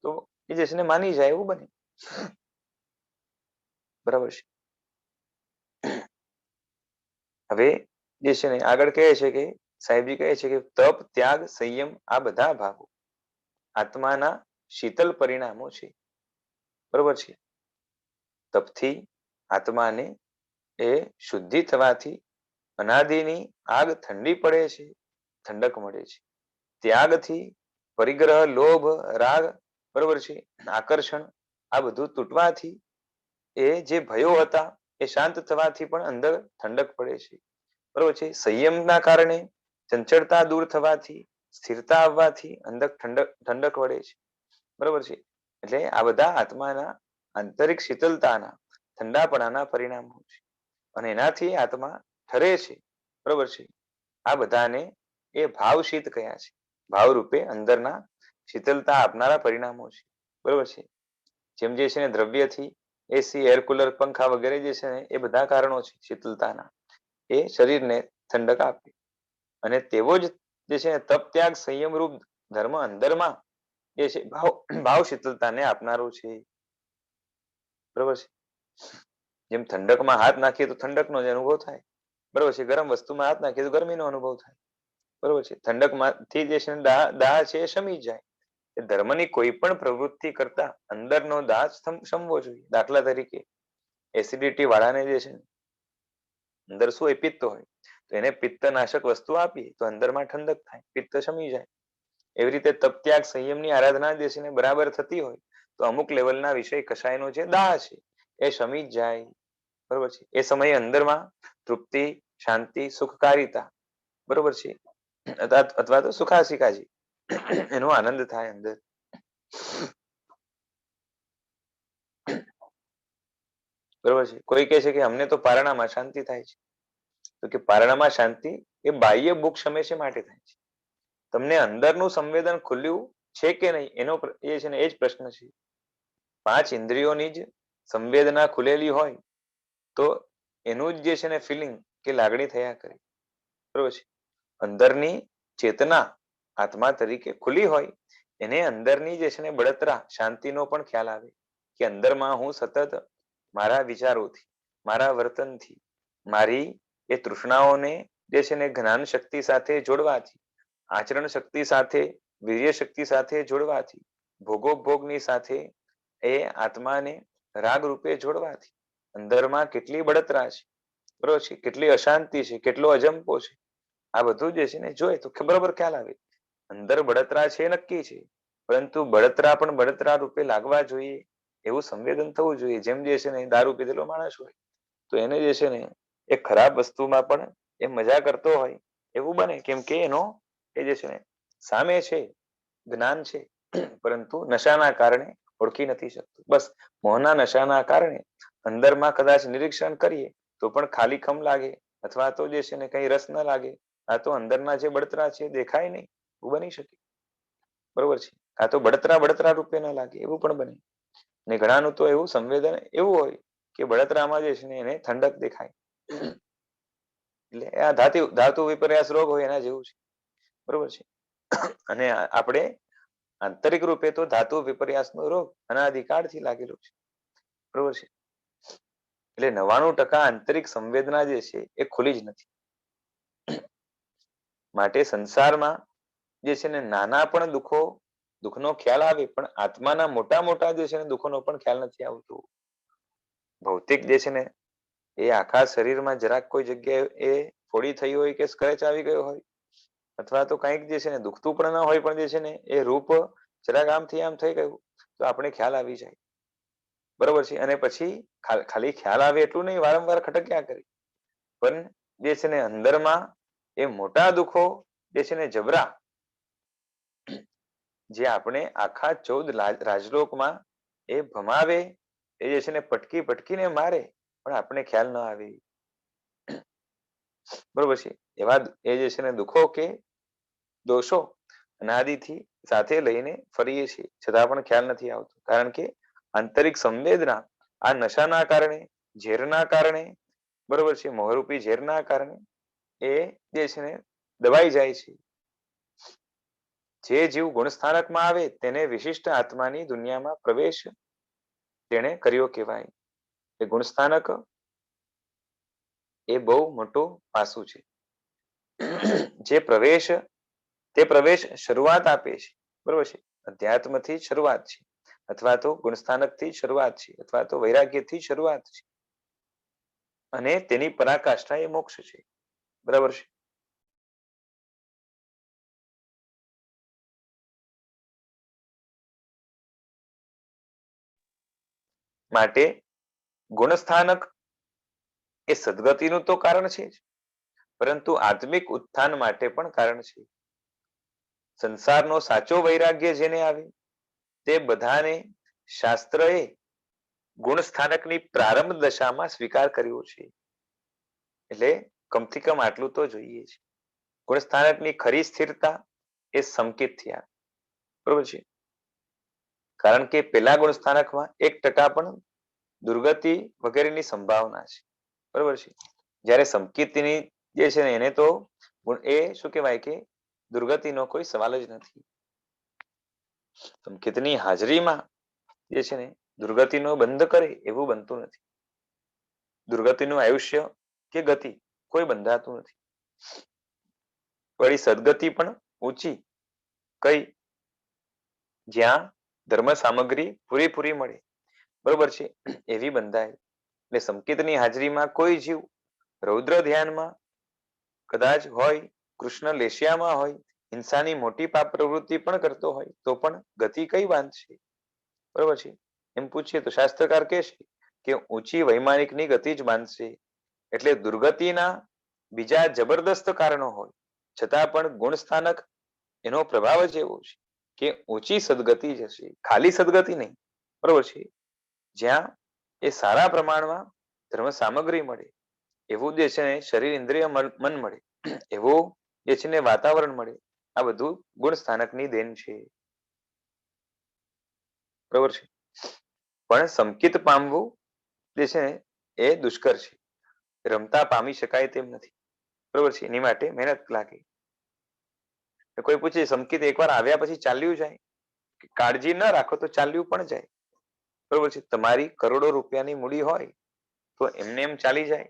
તો એ જે છે ને માની જાય એવું બને. બરાબર છે. હવે જે છે ને આગળ કહે છે કે સાહેબજી કહે છે કે તપ, ત્યાગ, સંયમ આ બધા ભાવો આત્માના શીતલ પરિણામો છે. બરોબર છે. તપથી આત્માને એ શુદ્ધિ થવાથી અનાદિની આગ ઠંડી પડે છે, ઠંડક મળે છે. ત્યાગથી પરિગ્રહ, લોભ, રાગ, બરોબર છે, આકર્ષણ આ બધું તૂટવાથી એ જે ભયો હતા એ શાંત થવાથી પણ અંદર ઠંડક પડે છે. બરોબર છે. સંયમના કારણે ચંચળતા દૂર થવાથી, સ્થિરતા આવવાથી અંદર ઠંડક વળે છે. બરોબર છે. એટલે આ બધા આત્માના આંતરિક શીતલતાના ઠંડાપણાના પરિણામો છે અને એનાથી આત્મા ઠરે છે. બરોબર છે. આ બધાને એ ભાવશીત કયા છે. ભાવરૂપે અંદરના શીતલતા આપનારા પરિણામો છે. બરોબર છે. જેમ જે છે ને દ્રવ્યથી એસી, એર કુલર, પંખા વગેરે જે છે ને એ બધા કારણો છે શીતલતાના. એ શરીરને ઠંડક આપે અને તેવો જ જે છે તપ, ત્યાગ, સંયમ રૂપ ધર્મ અંદરમાં જે છે ભાવ શીતલતાને આપનારું છે. બરોબર છે. જેમ ઠંડકમાં હાથ નાખીએ તો ઠંડકનો જ અનુભવ થાય. બરોબર છે. ગરમ વસ્તુમાં હાથ નાખીએ તો ગરમીનો અનુભવ થાય. બરોબર છે. ઠંડકમાંથી જે છે દાહ છે એ શમી જાય. ધર્મની કોઈ પણ પ્રવૃત્તિ કરતા અંદરનો દાહ શમવો જોઈએ. દાખલા તરીકે એસિડિટી વાળાને જે છે અંદર શું હોય, પિત્ત હોય, તો એને પિત્તનાશક વસ્તુ આપીએ તો અંદરમાં ઠંડક થાય, પિત્ત શમી જાય. એવી રીતે તપ, ત્યાગ, સંયમની આરાધના જે છે ને બરાબર થતી હોય તો અમુક લેવલના વિષય કષાયનો જે દાહ છે એ શમી જ જાય. બરોબર છે. એ સમયે અંદરમાં તૃપ્તિ, શાંતિ, સુખકારિતા, બરોબર છે, અથવા તો સુખાસિકાજી એનો આનંદ થાય અંદર. બરોબર છે. કોઈ કહે છે કે અમને તો પારણામાં શાંતિ થાય છે. તો કે પારણામાં શાંતિ એ બાહ્ય ભૂખ શમે છે માટે થાય છે. તમને અંદરનું સંવેદન ખુલ્યું છે કે નહીં એનો એ છે ને એ જ પ્રશ્ન છે. 5 ઇન્દ્રિયોની જ સંવેદના ખુલેલી હોય તો એનું જ જે છે ને ફિલિંગ કે લાગણી થયા કરે. બરોબર છે. અંદરની ચેતના આત્મા તરીકે ખુલી હોય એને અંદરની જે છે ને બળતરા શાંતિનો પણ ખ્યાલ આવે કે અંદરમાં હું સતત મારા વિચારોથી, મારા વર્તનથી, મારી એ તૃષ્ણાઓને જે છે ને જ્ઞાન શક્તિ સાથે જોડવાથી, આચરણ શક્તિ સાથે, વીર્ય શક્તિ સાથે જોડવાથી, ભોગોપભોગની સાથે એ આત્માને રાગ રૂપે જોડવાથી અંદરમાં કેટલી બળતરા છે, બરોબર છે, કેટલી અશાંતિ છે, કેટલો અજંપો છે, આ બધું જે છે ને જોઈએ તો બરોબર ખ્યાલ આવે. અંદર બળતરા છે નક્કી છે, પરંતુ બળતરા પણ બળતરા રૂપે લાગવા જોઈએ એવું સંવેદન થવું જોઈએ. જેમ જે છે ને દારૂ પીધેલો માણસ હોય તો એને જે છે ને એ ખરાબ વસ્તુમાં પણ એ મજા કરતો હોય એવું બને, કેમ કે એનો એ જે છે ને સામે છે, જ્ઞાન છે, પરંતુ નશાના કારણે ઓળખી નથી શકતું. બસ મોહના નશાના કારણે અંદરમાં કદાચ નિરીક્ષણ કરીએ તો પણ ખાલીખમ લાગે અથવા તો જે છે ને કઈ રસ ન લાગે. આ તો અંદરના જે બળતરા છે દેખાય નહીં એવું બની શકે. બરોબર છે. આ તો બળતરા બળતરા રૂપે ન લાગે એવું પણ બને. ને ઘણાનું તો એવું સંવેદન એવું હોય કે બળતરામાં જે છે ને એને ઠંડક દેખાય. એટલે આ ધાતુ વિપર્યાસ રોગ હોય એના જેવું છે. બરોબર છે. અને આપણે આંતરિક રૂપે તો ધાતુ વિપર્યાસનો રોગ અનાદિકાળથી લાગેલો છે. બરોબર છે. એટલે 99% આંતરિક સંવેદના જે છે એ ખુલી જ નથી. માટે સંસારમાં જે છે ને નાના પણ દુઃખનો ખ્યાલ આવે પણ આત્માના મોટા મોટા જે છે ને દુઃખોનો પણ ખ્યાલ નથી આવતો. ભૌતિક જે છે ને એ આખા શરીરમાં જરાક કોઈ જગ્યાએ એ ફોડી થઈ હોય કે સ્ક્રેચ આવી ગયો હોય અથવા તો કંઈક જે છે ને દુખતું પણ ન હોય પણ જે છે ને એ રૂપ જરાક આમથી આમ થઈ ગયું તો આપણે ખ્યાલ આવી જાય. બરોબર છે. અને પછી ખાલી ખ્યાલ આવે એટલું નહીં, વારંવાર ખટક્યા કરે. પણ જે છે ને અંદરમાં એ મોટા દુઃખો જે છે ને જબરા જે આપણે આખા 14 રાજલોકમાં એ ભમાવે, એ જે છે ને પટકી પટકીને મારે પણ આપણે ખ્યાલ ન આવે. બરોબર છે. એવા એ જે છે ને દુઃખો કે દોષો અનાદિથી સાથે લઈને ફરીએ છીએ છતાં પણ ખ્યાલ નથી આવતો. કારણ કે આંતરિક સંવેદના આ નશાના કારણે, ઝેરના કારણે, બરોબર છે, મોહરૂપી ઝેરના કારણે એ જે છે ને દબાઈ જાય છે. જે જીવ ગુણસ્થાનકમાં આવે તેને વિશિષ્ટ આત્માની દુનિયામાં પ્રવેશ તેણે કર્યો કહેવાય. એ ગુણસ્થાનક એ બહુ મોટો પાસું છે. તે પ્રવેશ શરૂઆત આપે છે. બરોબર છે. અધ્યાત્મથી શરૂઆત છે અથવા તો ગુણસ્થાનકથી શરૂઆત છે અથવા તો વૈરાગ્યથી શરૂઆત છે અને તેની પરાકાષ્ઠા એ મોક્ષ છે. બરાબર છે. માટે ગુણસ્થાનક એ સદગતિનું તો કારણ છે જ, પરંતુ આત્મિક ઉત્થાન માટે પણ કારણ છે. સંસારનો સાચો વૈરાગ્ય જેને આવે તે બધાને શાસ્ત્રએ ગુણસ્થાનકની પ્રારંભ દશામાં સ્વીકાર કર્યો છે. એટલે કમથી કમ આટલું તો જોઈએ છે. ગુણસ્થાનકની ખરી સ્થિરતા એ સંકિત થયા. બરોબર છે. કારણ કે પેલા ગુણસ્થાનકમાં 1% પણ દુર્ગતિ વગેરેની સંભાવના છે. બરોબર છે. જ્યારે સંકિતની જે છે ને એને તો એ શું કહેવાય કે દુર્ગતિનો કોઈ સવાલ જ નથી. સંકેતની હાજરીમાં જે છે ને દુર્ગતિનો બંધ કરે એવું બનતું નથી. દુર્ગતિનું આયુષ્ય કે ગતિ કોઈ બંધાતું નથી. વળી સદગતિ પણ ઊંચી કઈ જ્યાં ધર્મ સામગ્રી પૂરેપૂરી મળે, બરોબર છે, એવી બંધાય. એટલે સંકેતની હાજરીમાં કોઈ જીવ રૌદ્ર ધ્યાનમાં કદાચ હોય, કૃષ્ણ લેશિયામાં હોય, હિંસાની મોટી પાપ પ્રવૃત્તિ પણ કરતો હોય તો પણ ગતિ કઈ બાંધશે? બરોબર છે. એમ પૂછીએ તો શાસ્ત્રકાર કહેશે કે ઊંચી વૈમાનિકની ગતિ જ બાંધશે. એટલે દુર્ગતિના બીજા જબરદસ્ત કારણો હોય છતાં પણ ગુણસ્થાનક એનો પ્રભાવ જ એવો છે કે ઊંચી સદગતિ જશે. ખાલી સદગતિ નહીં. બરોબર છે. જ્યાં એ સારા પ્રમાણમાં ધર્મ સામગ્રી મળે, એવું જે છે ને શરીર ઇન્દ્રિય મન મળે, એવું જે છે ને વાતાવરણ મળે, આ બધું ગુણસ્થાનકની દેન છે. બરોબર છે. પણ સંકિત પામવું જે છે એ દુષ્કર છે. રમતા પામી શકાય તેમ નથી. બરોબર છે. એની માટે મહેનત લાગે. કોઈ પૂછે સંકિત એકવાર આવ્યા પછી ચાલ્યું જાય? કાળજી ન રાખો તો ચાલ્યું પણ જાય. બરોબર છે. તમારી કરોડો રૂપિયાની મૂડી હોય તો એમને એમ ચાલી જાય?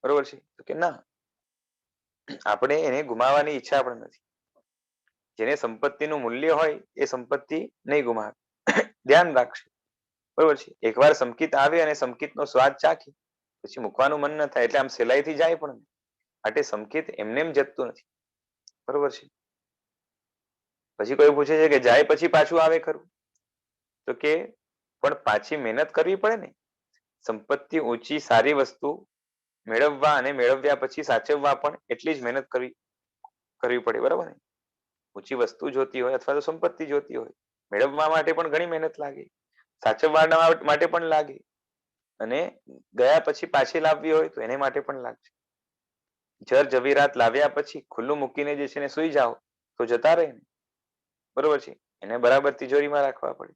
બરોબર છે. તો કે ના, આપણે એને ગુમાવવાની ઈચ્છા પણ નથી. જેને સંપત્તિનું મૂલ્ય હોય એ સંપત્તિ નહીં ગુમાવે, ધ્યાન રાખશે. બરોબર છે. એકવાર સંકિત આવે અને સંકિતનો સ્વાદ ચાખી પછી મૂકવાનું મન ન થાય. એટલે આમ સહેલાઈથી જાય પણ માટે સંકિત એમને એમ જતું નથી. બરોબર છે. પછી કોઈ પૂછે છે કે જાય પછી પાછું આવે ખરું? તો કે પણ પાછી મહેનત કરવી પડે ને. સંપત્તિ ઊંચી સારી વસ્તુ મેળવવા અને મેળવ્યા પછી સાચવવા પણ એટલી જ મહેનત કરવી પડે. બરાબર ને? ઊંચી વસ્તુ જોતી હોય અથવા તો સંપત્તિ જોતી હોય, મેળવવા માટે પણ ઘણી મહેનત લાગે, સાચવવા માટે પણ લાગે, અને ગયા પછી પાછી લાવવી હોય તો એને માટે પણ લાગશે. જર જવીરાત લાવ્યા પછી ખુલ્લું મૂકીને જે છે ને સુઈ જાઓ તો જતા રહે ને. બરોબર છે. એને બરાબર તિજોરીમાં રાખવા પડે,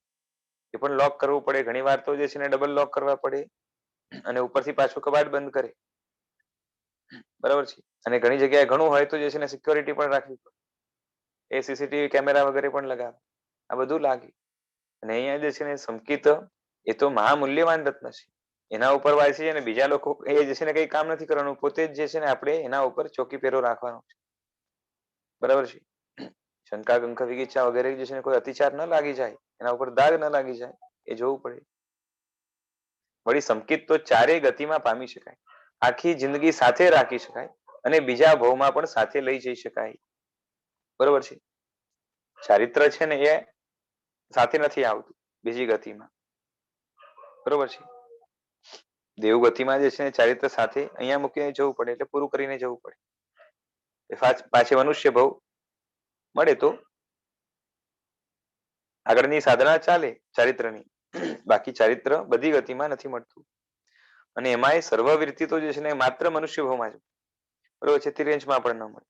એ પણ લોક કરવું પડે. ઘણી વાર તો જે છે ને ડબલ લોક કરવા પડે અને ઉપરથી પાછું કબાટ બંધ કરે, બરાબર છે. અને ઘણી જગ્યાએ ઘણું હોય તો જે છે ને સિક્યોરિટી પણ રાખવી પડે, એ સીસીટીવી કેમેરા વગેરે પણ લગાવે, આ બધું લાગે. અને અહીંયા જે છે ને સંકિત એ તો મહામૂલ્યવાન રત્ન છે, એના ઉપર વાંચી અને બીજા લોકો એ જે છે ને કઈ કામ નથી કરવાનું, પોતે જ જે છે ને આપણે એના ઉપર ચોકી પહેરો રાખવાનો છે, બરાબર છે. શંકા ગંકા વિગીચા વગેરે જે છે ને કોઈ અતિચાર ન લાગી જાય, એના ઉપર દાગ ન લાગી જાય, એ જોવું પડે. વળી સંકિત તો ચારેય ગતિમાં પામી શકાય, આખી જિંદગી સાથે રાખી શકાય અને બીજા ભવમાં પણ સાથે લઈ જઈ શકાય, બરોબર છે. ચારિત્ર છે ને એ સાથે નથી આવતું બીજી ગતિમાં, બરોબર છે. દેવગતિમાં જે છે ને ચારિત્ર સાથે અહીંયા મૂકીને જવું પડે, એટલે પૂરું કરીને જવું પડે. પાછી મનુષ્ય ભવ મળે તો આગળની સાધના ચાલે ચારિત્રની, બાકી ચારિત્ર બધી ગતિમાં નથી મળતું. અને એમાંય સર્વવૃત્તિ તો જે છે ને માત્ર મનુષ્ય ભવમાં જ, બરોબર છે. તિર્યંશમાં પણ ન મળે.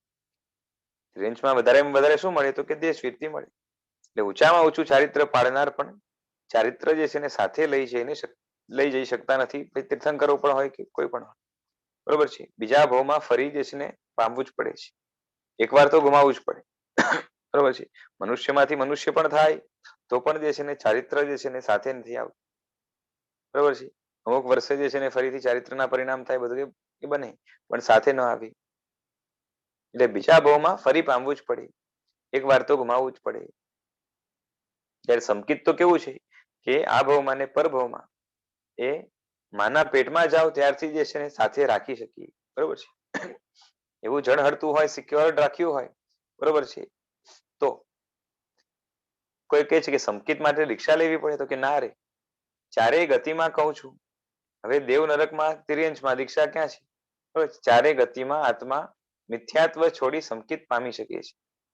તિર્યંશમાં વધારે શું મળે તો કે દેશવૃત્તિ મળે. એટલે ઊંચામાં ઊંચું ચારિત્ર પાડનાર પણ ચારિત્ર જે છે ને સાથે લઈ જઈ શકતા નથી. તીર્થંકરો પણ હોય કે કોઈ પણ હોય, બરોબર છે. બીજા ભાવમાં ફરી જે છે ને પામવું જ પડે છે, એકવાર તો ગુમાવવું જ પડે, બરોબર છે. મનુષ્યમાંથી મનુષ્ય પણ થાય તો પણ જે છે ને ચારિત્ર જે છે ને સાથે નથી આવતું, બરોબર છે. અમુક વર્ષે જે છે ને ફરીથી ચારિત્રના પરિણામ થાય, બધું એ બને, પણ સાથે ન આવી. એટલે બીજા ભાવમાં ફરી પામવું જ પડે, એક વાર તો ગુમાવવું જ પડે. ત્યારે સંકિત તો કેવું છે કે આ ભાવમાં ને પરભાવમાં એ માના પેટમાં જાવ ત્યારથી જે છે ને સાથે રાખી શકીએ, બરોબર છે. એવું જળહળતું હોય, સિક્યોર્ડ રાખ્યું હોય, બરોબર છે. તો કોઈ કહે છે કે સંકિત માટે દીક્ષા લેવી પડે, તો કે ના રે, ચારેય ગતિમાં કહું છું. હવે દેવ નરકમાં તિર્યંશમાં દીક્ષા ક્યાં છે? ચારેય ગતિમાં આત્મા મિથ્યાત્વ છોડી સંકિત પામી શકે છે,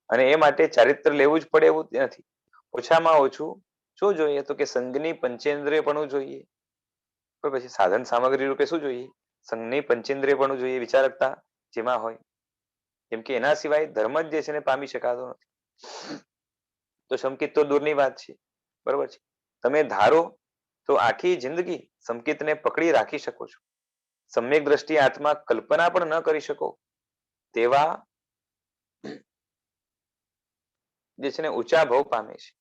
અને એ માટે ચારિત્ર લેવું જ પડે એવું નથી. ઓછામાં ઓછું શું જોઈએ તો કે સંઘની પંચેન્દ્રિય પણ જોઈએ, પછી સાધન સામગ્રી રૂપે શું જોઈએ? સંઘની પંચેન્દ્રિય પણ જોઈએ, વિચારકતા જેમાં હોય, કેમ કે એના સિવાય ધર્મ જ જે છે ને પામી શકાતો નથી. તો સંકિત તો દૂરની વાત છે, બરોબર છે. તમે ધારો તો આખી જિંદગી સંકિતને પકડી રાખી શકો છો. સમ્યક દ્રષ્ટિ આત્મા કલ્પના પણ ન કરી શકો તેવા જે છે ને ઊંચા ભાવ પામે છે.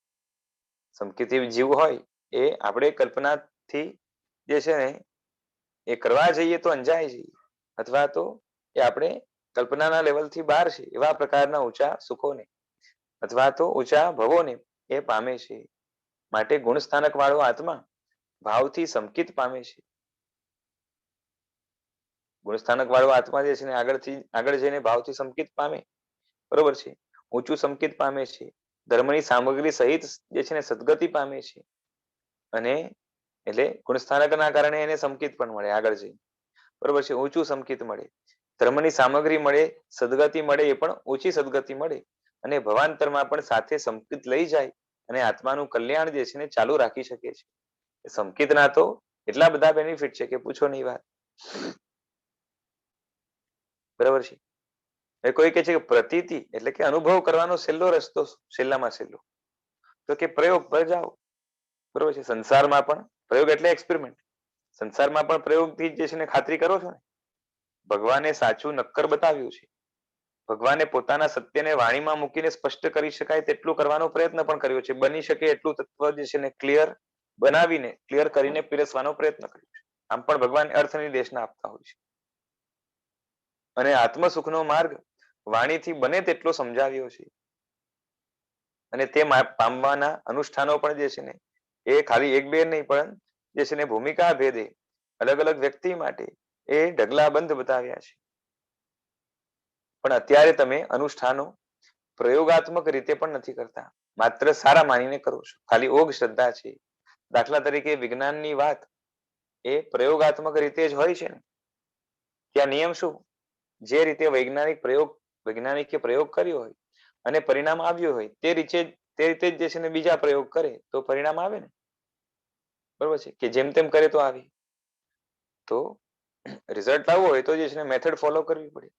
સંકિત જીવ હોય એ આપણે કલ્પનાથી જે છે ને એ કરવા જઈએ તો અંજાય જઈએ, અથવા તો એ આપણે કલ્પનાના લેવલથી બહાર છે એવા પ્રકારના ઊંચા સુખોને અથવા તો ઊંચા ભવોને એ પામે છે. માટે ગુણસ્થાનક વાળો આત્મા ભાવથી સંકિત પામે છે. ગુણસ્થાનક વાળો આત્મા જે છે ને આગળ જઈને ભાવથી સંકિત પામે, બરોબર છે. ઊંચું સંકિત પામે છે, ધર્મની સામગ્રી સહિત જે છે ને સદગતિ પામે છે. અને એટલે ગુણસ્થાનકના કારણે એને સંકિત પણ મળે આગળ જઈને, બરોબર છે. ઊંચું સંકિત મળે, ધર્મની સામગ્રી મળે, સદગતિ મળે, એ પણ ઊંચી સદગતિ મળે, અને ભવાંતરમાં પણ સાથે સંકિત લઈ જાય અને આત્માનું કલ્યાણ જે છે ને ચાલુ રાખી શકે છે. સંકિતના તો એટલા બધા બેનિફિટ છે કે પૂછો નહીં વાત, બરાબર છે. એ કોઈ કે છે કે પ્રતીતિ એટલે કે અનુભવ કરવાનો છેલ્લો રસ્તો, છેલ્લામાં છેલ્લો તો કે પ્રયોગ પર જાઓ, બરોબર છે. સંસારમાં પણ પ્રયોગ એટલે એક્સપેરિમેન્ટ, સંસારમાં પણ પ્રયોગથી જે છે ને ખાતરી કરો છો ને. ભગવાને સાચું નક્કર બતાવ્યું છે, ભગવાને પોતાના સત્યને વાણીમાં મૂકીને સ્પષ્ટ કરી શકાય તેટલું કરવાનો પ્રયત્ન પણ કર્યો છે. બની શકે એટલું તત્વ જે છે ને ક્લિયર બનાવીને, ક્લિયર કરીને પીરસવાનો પ્રયત્ન કર્યો છે. આમ પણ ભગવાન અર્થ નિર્દેશના આપતા હોય છે, અને આત્મસુખનો માર્ગ વાણીથી બને તેટલો સમજાવ્યો છે. અને તે પામવાના અનુષ્ઠાનો પણ જે છે ને એ ખાલી એક બે નહીં, પણ જે છે ને ભૂમિકા ભેદે અલગ અલગ વ્યક્તિ માટે એ ઢગલાબંધ બતાવ્યા છે. પણ અત્યારે તમે અનુષ્ઠાનો પ્રયોગાત્મક રીતે પણ નથી કરતા, માત્ર સારા માનીને કરો છો, ખાલી ઓગ શ્રદ્ધા છે. દાખલા તરીકે વિજ્ઞાનની વાત એ પ્રયોગાત્મક રીતે જ હોય છે ને. ત્યાં નિયમ શું? જે રીતે વૈજ્ઞાનિકે પ્રયોગ કર્યો હોય અને પરિણામ આવ્યું હોય તે રીતે જ જે છે ને બીજા પ્રયોગ કરે તો પરિણામ આવે ને, બરોબર છે. કે જેમ તેમ કરે તો આવે, તો રિઝલ્ટ લાવવું હોય તો જે છે ને મેથડ ફોલો કરવી પડે.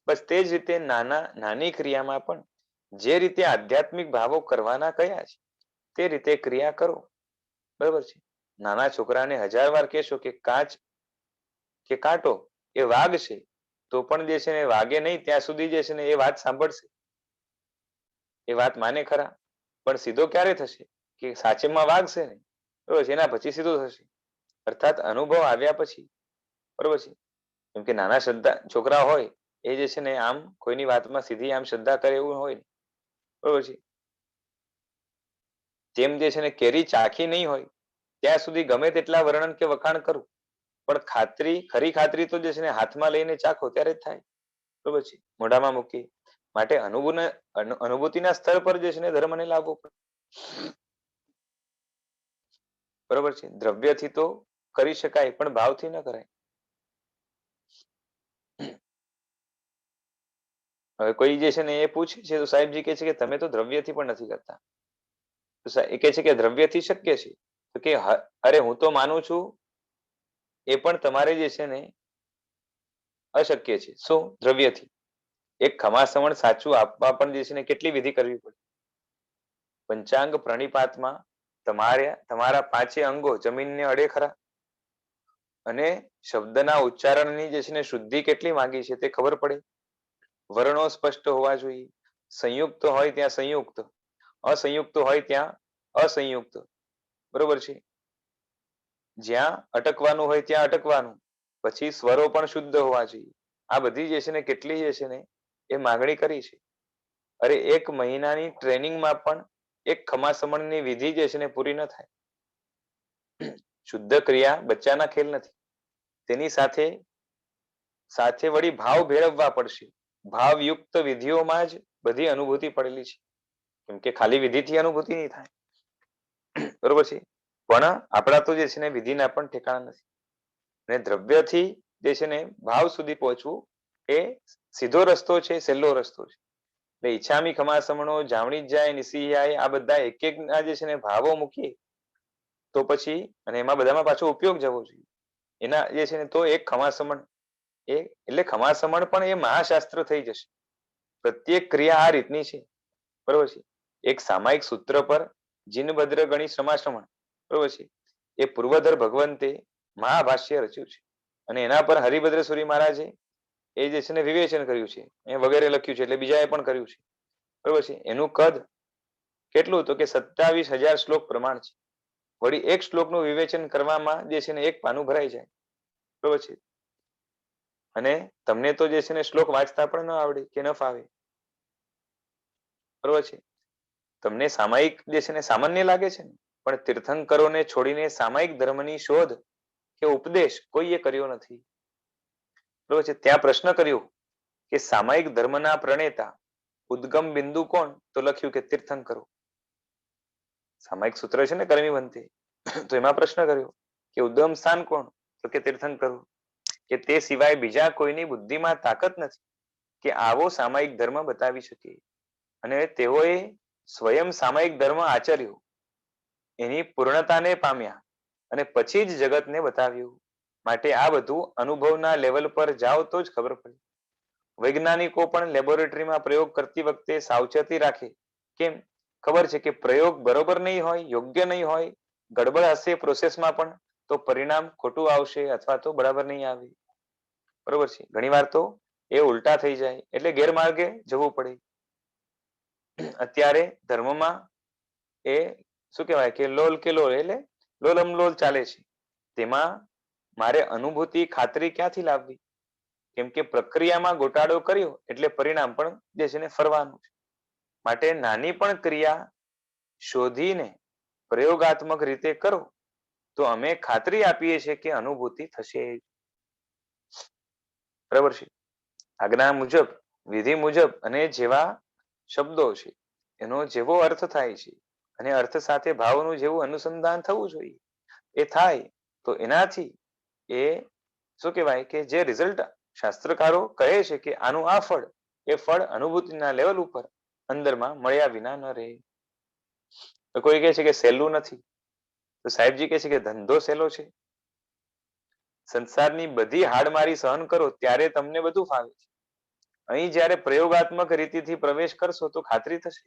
બસ તે જ રીતે નાની ક્રિયામાં પણ જે રીતે આધ્યાત્મિક ભાવો કરવાના કયા છે તે રીતે ક્રિયા કરો. બરોબર છે. નાના છોકરાને 1000 વાર કહેશો કે કાચ કે કાંટો એ વાઘ છે, તો પણ જે છે ને વાગે નહીં ત્યાં સુધી જે છે ને એ વાત સાંભળશે, એ વાત માને ખરા. પણ સીધો ક્યારે થશે કે સાચેમાં વાઘ છે ને, બરોબર છે, એના પછી સીધો થશે. અર્થાત અનુભવ આવ્યા પછી. બરોબર છે. કેમ કે નાના છોકરા હોય એ જે છે ને આમ કોઈની વાતમાં સીધી આમ શ્રદ્ધા કરે એવું હોય. બરોબર છે. જેમ જે છે ને કેરી ચાખી નહીં હોય ત્યાં સુધી ગમે તેટલા વર્ણન કે વખાણ કરું, પણ ખરી ખાતરી તો જે છે ને હાથમાં લઈને ચાખો ત્યારે જ થાય. બરોબર છે. મોઢામાં મૂકી. માટે અનુભૂતિના સ્તર પર જે છે ને ધર્મને લાવવો પડે. બરોબર છે. દ્રવ્યથી તો કરી શકાય પણ ભાવથી ન કરાય. હવે કોઈ જે છે ને એ પૂછે છે તો સાહેબજી કહે છે કે તમે તો દ્રવ્યથી પણ નથી કરતા. એ કહે છે કે દ્રવ્યથી શક્ય છે. તો કે અરે હું તો માનું છું એ પણ તમારે જે છે ને અશક્ય છે. શું? દ્રવ્યથી. એક ખમાસમણ સાચું આપવા પણ જે છે ને કેટલી વિધિ કરવી પડે. પંચાંગ પ્રણિપાતમાં તમારા 5 અંગો જમીનને અડે ખરા? અને શબ્દના ઉચ્ચારણની જે છે ને શુદ્ધિ કેટલી માંગી છે તે ખબર પડે. વર્ણો સ્પષ્ટ હોવા જોઈએ. સંયુક્ત હોય ત્યાં સંયુક્ત, અસંયુક્ત હોય ત્યાં અસંયુક્ત. બરોબર છે. જ્યાં અટકવાનું હોય ત્યાં અટકવાનું. પછી સ્વરો પણ શુદ્ધ હોવા જોઈએ. આ બધી જે છે ને કેટલી જે છે ને એ માંગણી કરી છે. અરે 1 મહિનાની ટ્રેનિંગમાં પણ એક ખમાસમણની વિધિ જે છે ને પૂરી ન થાય. શુદ્ધ ક્રિયા બચ્ચાના ખેલ નથી. તેની સાથે વળી ભાવ ભેળવવા પડશે. ભાવયુક્ત વિધિઓમાં જ બધી અનુભૂતિ પડેલી છે. કેમ કે ખાલી વિધિથી અનુભૂતિ નહીં થાય. બરોબર છે. પણ આપણા તો જે છે ને વિધિના પણ ઠેકાણા નથી. અને દ્રવ્યથી જે છે ને ભાવ સુધી પહોંચવું એ સીધો રસ્તો છે, સહેલો રસ્તો છે. એટલે ઈચ્છામી ખમાસમણો, જાવણી જાય, નિસિયાય, આ બધા એક એક ના જે છે ને ભાવો મૂકીએ તો પછી, અને એમાં બધામાં પાછો ઉપયોગ જવો જોઈએ. એના જે છે ને તો એક ખમાસમણ એટલે ખમાસમણ પણ એ મહાશાસ્ત્ર થઈ જશે. પ્રત્યેક ક્રિયા આ રીતની છે. બરોબર છે. એક સામાયિક સૂત્ર પર જીનભદ્ર ગણી સમાસમણ, બરોબર છે, એ પૂર્વધર ભગવંતે મહાભાષ્ય રચ્યું છે. અને એના પર હરિભદ્ર સુરી મહારાજે એ જે છે ને વિવેચન કર્યું છે, એ વગેરે લખ્યું છે. એટલે બીજાએ પણ કર્યું છે. બરોબર છે. એનું કદ કેટલું? તો કે 27,000 શ્લોક પ્રમાણ છે. વળી એક શ્લોકનું વિવેચન કરવામાં જે છે ને એક પાનું ભરાઈ જાય. બરોબર છે. અને તમને તો જે છે ને શ્લોક વાંચતા પણ ન આવડે કે ન ફાવે. બરોબર છે. તમને સામાયિક જે છે ને સામાન્ય લાગે છે ને, પણ તીર્થંકરોને છોડીને સામાયિક ધર્મની શોધ કે ઉપદેશ કોઈએ કર્યો નથી. બરોબર છે. ત્યાં પ્રશ્ન કર્યો કે સામાયિક ધર્મના પ્રણેતા ઉદ્ગમ બિંદુ કોણ? તો લખ્યું કે તીર્થંકરો. સામાયિક સૂત્ર છે ને કર્મીવંતે, તો એમાં પ્રશ્ન કર્યો કે ઉદ્ગમ સ્થાન કોણ? તો કે તીર્થંકરો. કે તે સિવાય બીજા કોઈની બુદ્ધિમાં તાકાત નથી કે આવો સામાયિક ધર્મ બતાવી શકે. અને તેઓએ સ્વયં સામાયિક ધર્મ આચર્યો, એની પૂર્ણતાને પામ્યા અને પછી જ જગતને બતાવ્યું. માટે આ બધું અનુભવના લેવલ પર જાઓ તો જ ખબર પડે. વૈજ્ઞાનિકો પણ લેબોરેટરીમાં પ્રયોગ કરતી વખતે સાવચેતી રાખે. કેમ? ખબર છે કે પ્રયોગ બરોબર નહીં હોય, યોગ્ય નહીં હોય, ગડબડ હશે પ્રોસેસમાં પણ, તો પરિણામ ખોટું આવશે અથવા તો બરાબર નહીં આવે. બરોબર છે. ઘણી વાર તો એ ઉલટા થઈ જાય એટલે ગેરમાર્ગે જવું પડે. અત્યારે ધર્મમાં એ શું કહેવાય કે લોલ કે લોલ એટલે લોલમ લોલ ચાલે છે. તેમાં મારે અનુભૂતિ ખાતરી ક્યાંથી લાવવી? કેમ કે પ્રક્રિયામાં ગોટાળો કર્યો એટલે પરિણામ પણ જે છે ને ફરવાનું છે. માટે નાની પણ ક્રિયા શોધીને પ્રયોગાત્મક રીતે કરો તો અમે ખાતરી આપીએ છીએ કે અનુભૂતિ થશે. બરાબર છે. આજ્ઞા મુજબ, વિધિ મુજબ અને જેવા શબ્દો છે એનો જેવો અર્થ થાય છે અને અર્થ સાથે ભાવનું જેવું અનુસંધાન થવું જોઈએ એ થાય તો એનાથી એ શું કહેવાય કે જે રિઝલ્ટ શાસ્ત્રકારો કહે છે કે આનું આ ફળ, એ ફળ અનુભૂતિના લેવલ ઉપર અંદરમાં મળ્યા વિના ન રહે. તો કોઈ કહે છે કે સહેલું નથી, તો સાહેબજી કહે છે કે ધંધો સહેલો છે. સંસારની બધી હાડમારી સહન કરો ત્યારે તમને બધું ફાવે છે. અહીં જ્યારે પ્રયોગાત્મક રીતિથી પ્રવેશ કરશો તો ખાતરી થશે.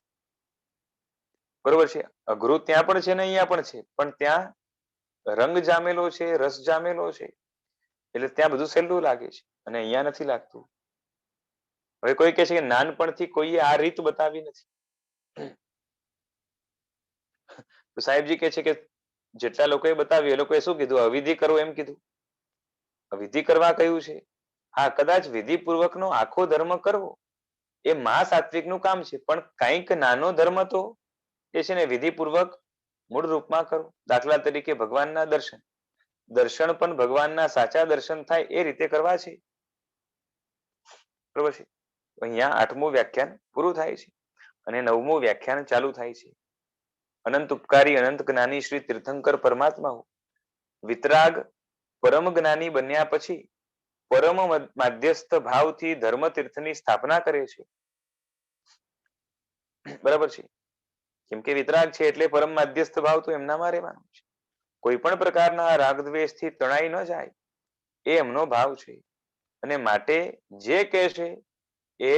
બરોબર છે. અઘરું ત્યાં પણ છે ને અહીંયા પણ છે, પણ ત્યાં રંગ જામેલો છે, રસ જામેલો છે, એટલે ત્યાં બધું સહેલું લાગે છે અને અહીંયા નથી લાગતું. હવે કોઈ કહે છે કે નાનપણથી કોઈએ આ રીત બતાવી નથી. તો સાહેબજી કહે છે કે જેટલા લોકોએ બતાવ્યું એ લોકોએ શું કીધું? અવિધિ કરો એમ કીધું. વિધિ કરવા કહ્યું છે. હા, કદાચ વિધિપૂર્વકનો આખો ધર્મ કરવો એ મહાસાત્વિકનું કામ છે, પણ કંઈક નાનો ધર્મ તો એ છે ને વિધિપૂર્વક મૂળ રૂપમાં કરો. દાખલા તરીકે ભગવાનના દર્શન. દર્શન પણ ભગવાનના સાચા દર્શન થાય એ રીતે કરવા છે. બરોબર છે. અહીંયા 8મું વ્યાખ્યાન પૂરું થાય છે અને 9મું વ્યાખ્યાન ચાલુ થાય છે. અનંત ઉપકારી અનંત જ્ઞાની શ્રી તીર્થંકર પરમાત્માઓ વિતરાગ પરમ જ્ઞાની બન્યા પછી પરમ માધ્યસ્થ ભાવથી ધર્મતીર્થની સ્થાપના કરે છે. બરાબર છે. કેમ કે વિતરાગ છે એટલે પરમ માધ્યસ્થ ભાવ તો એમનામાં રહેવાનો છે. કોઈ પણ પ્રકારના રાગ દ્વેષથી તણાઈ ન જાય એ એમનો ભાવ છે અને માટે જે કહે છે એ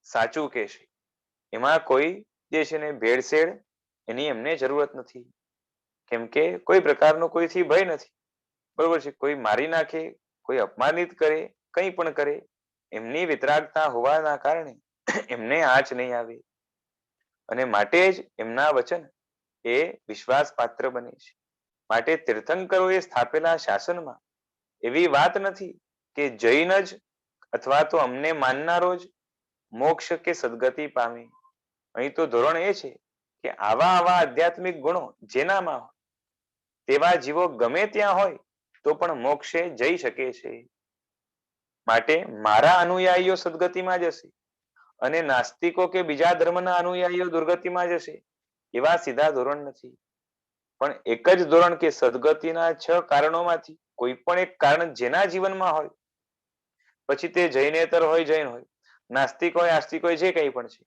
સાચું કહે છે. એમાં કોઈ જે છે ને ભેળસેળ એની એમને જરૂરત નથી. કેમ કે કોઈ પ્રકારનો કોઈથી ભય નથી. બરોબર છે. કોઈ મારી નાખે, કોઈ અપમાનિત કરે, કંઈ પણ કરે, એમની વિતરાગતા હોવાના કારણે એમને આંચ નહીં આવે અને માટે જ એમના વચન એ વિશ્વાસપાત્ર બને છે. માટે તીર્થંકરોએ સ્થાપેલા શાસનમાં એવી વાત નથી કે જૈન જ અથવા તો અમને માનનારો જ મોક્ષ કે સદગતિ પામે. અહીં તો ધોરણ એ છે કે આવા આધ્યાત્મિક ગુણો જેનામાં હોય તેવા જીવો ગમે ત્યાં હોય તો પણ મોક્ષે જઈ શકે છે. માટે મારા અનુયાયીઓ સદગતિમાં જશે અને નાસ્તિકો કે બીજા ધર્મના અનુયાયીઓ દુર્ગતિમાં જશે એવા સીધા ધોરણ નથી. પણ એક જ ધોરણ કે સદગતિના 6 કારણોમાંથી કોઈ પણ એક કારણ જેના જીવનમાં હોય, પછી તે જૈનેતર હોય, જૈન હોય, નાસ્તિક હોય, આસ્તિક હોય, જે કંઈ પણ છે,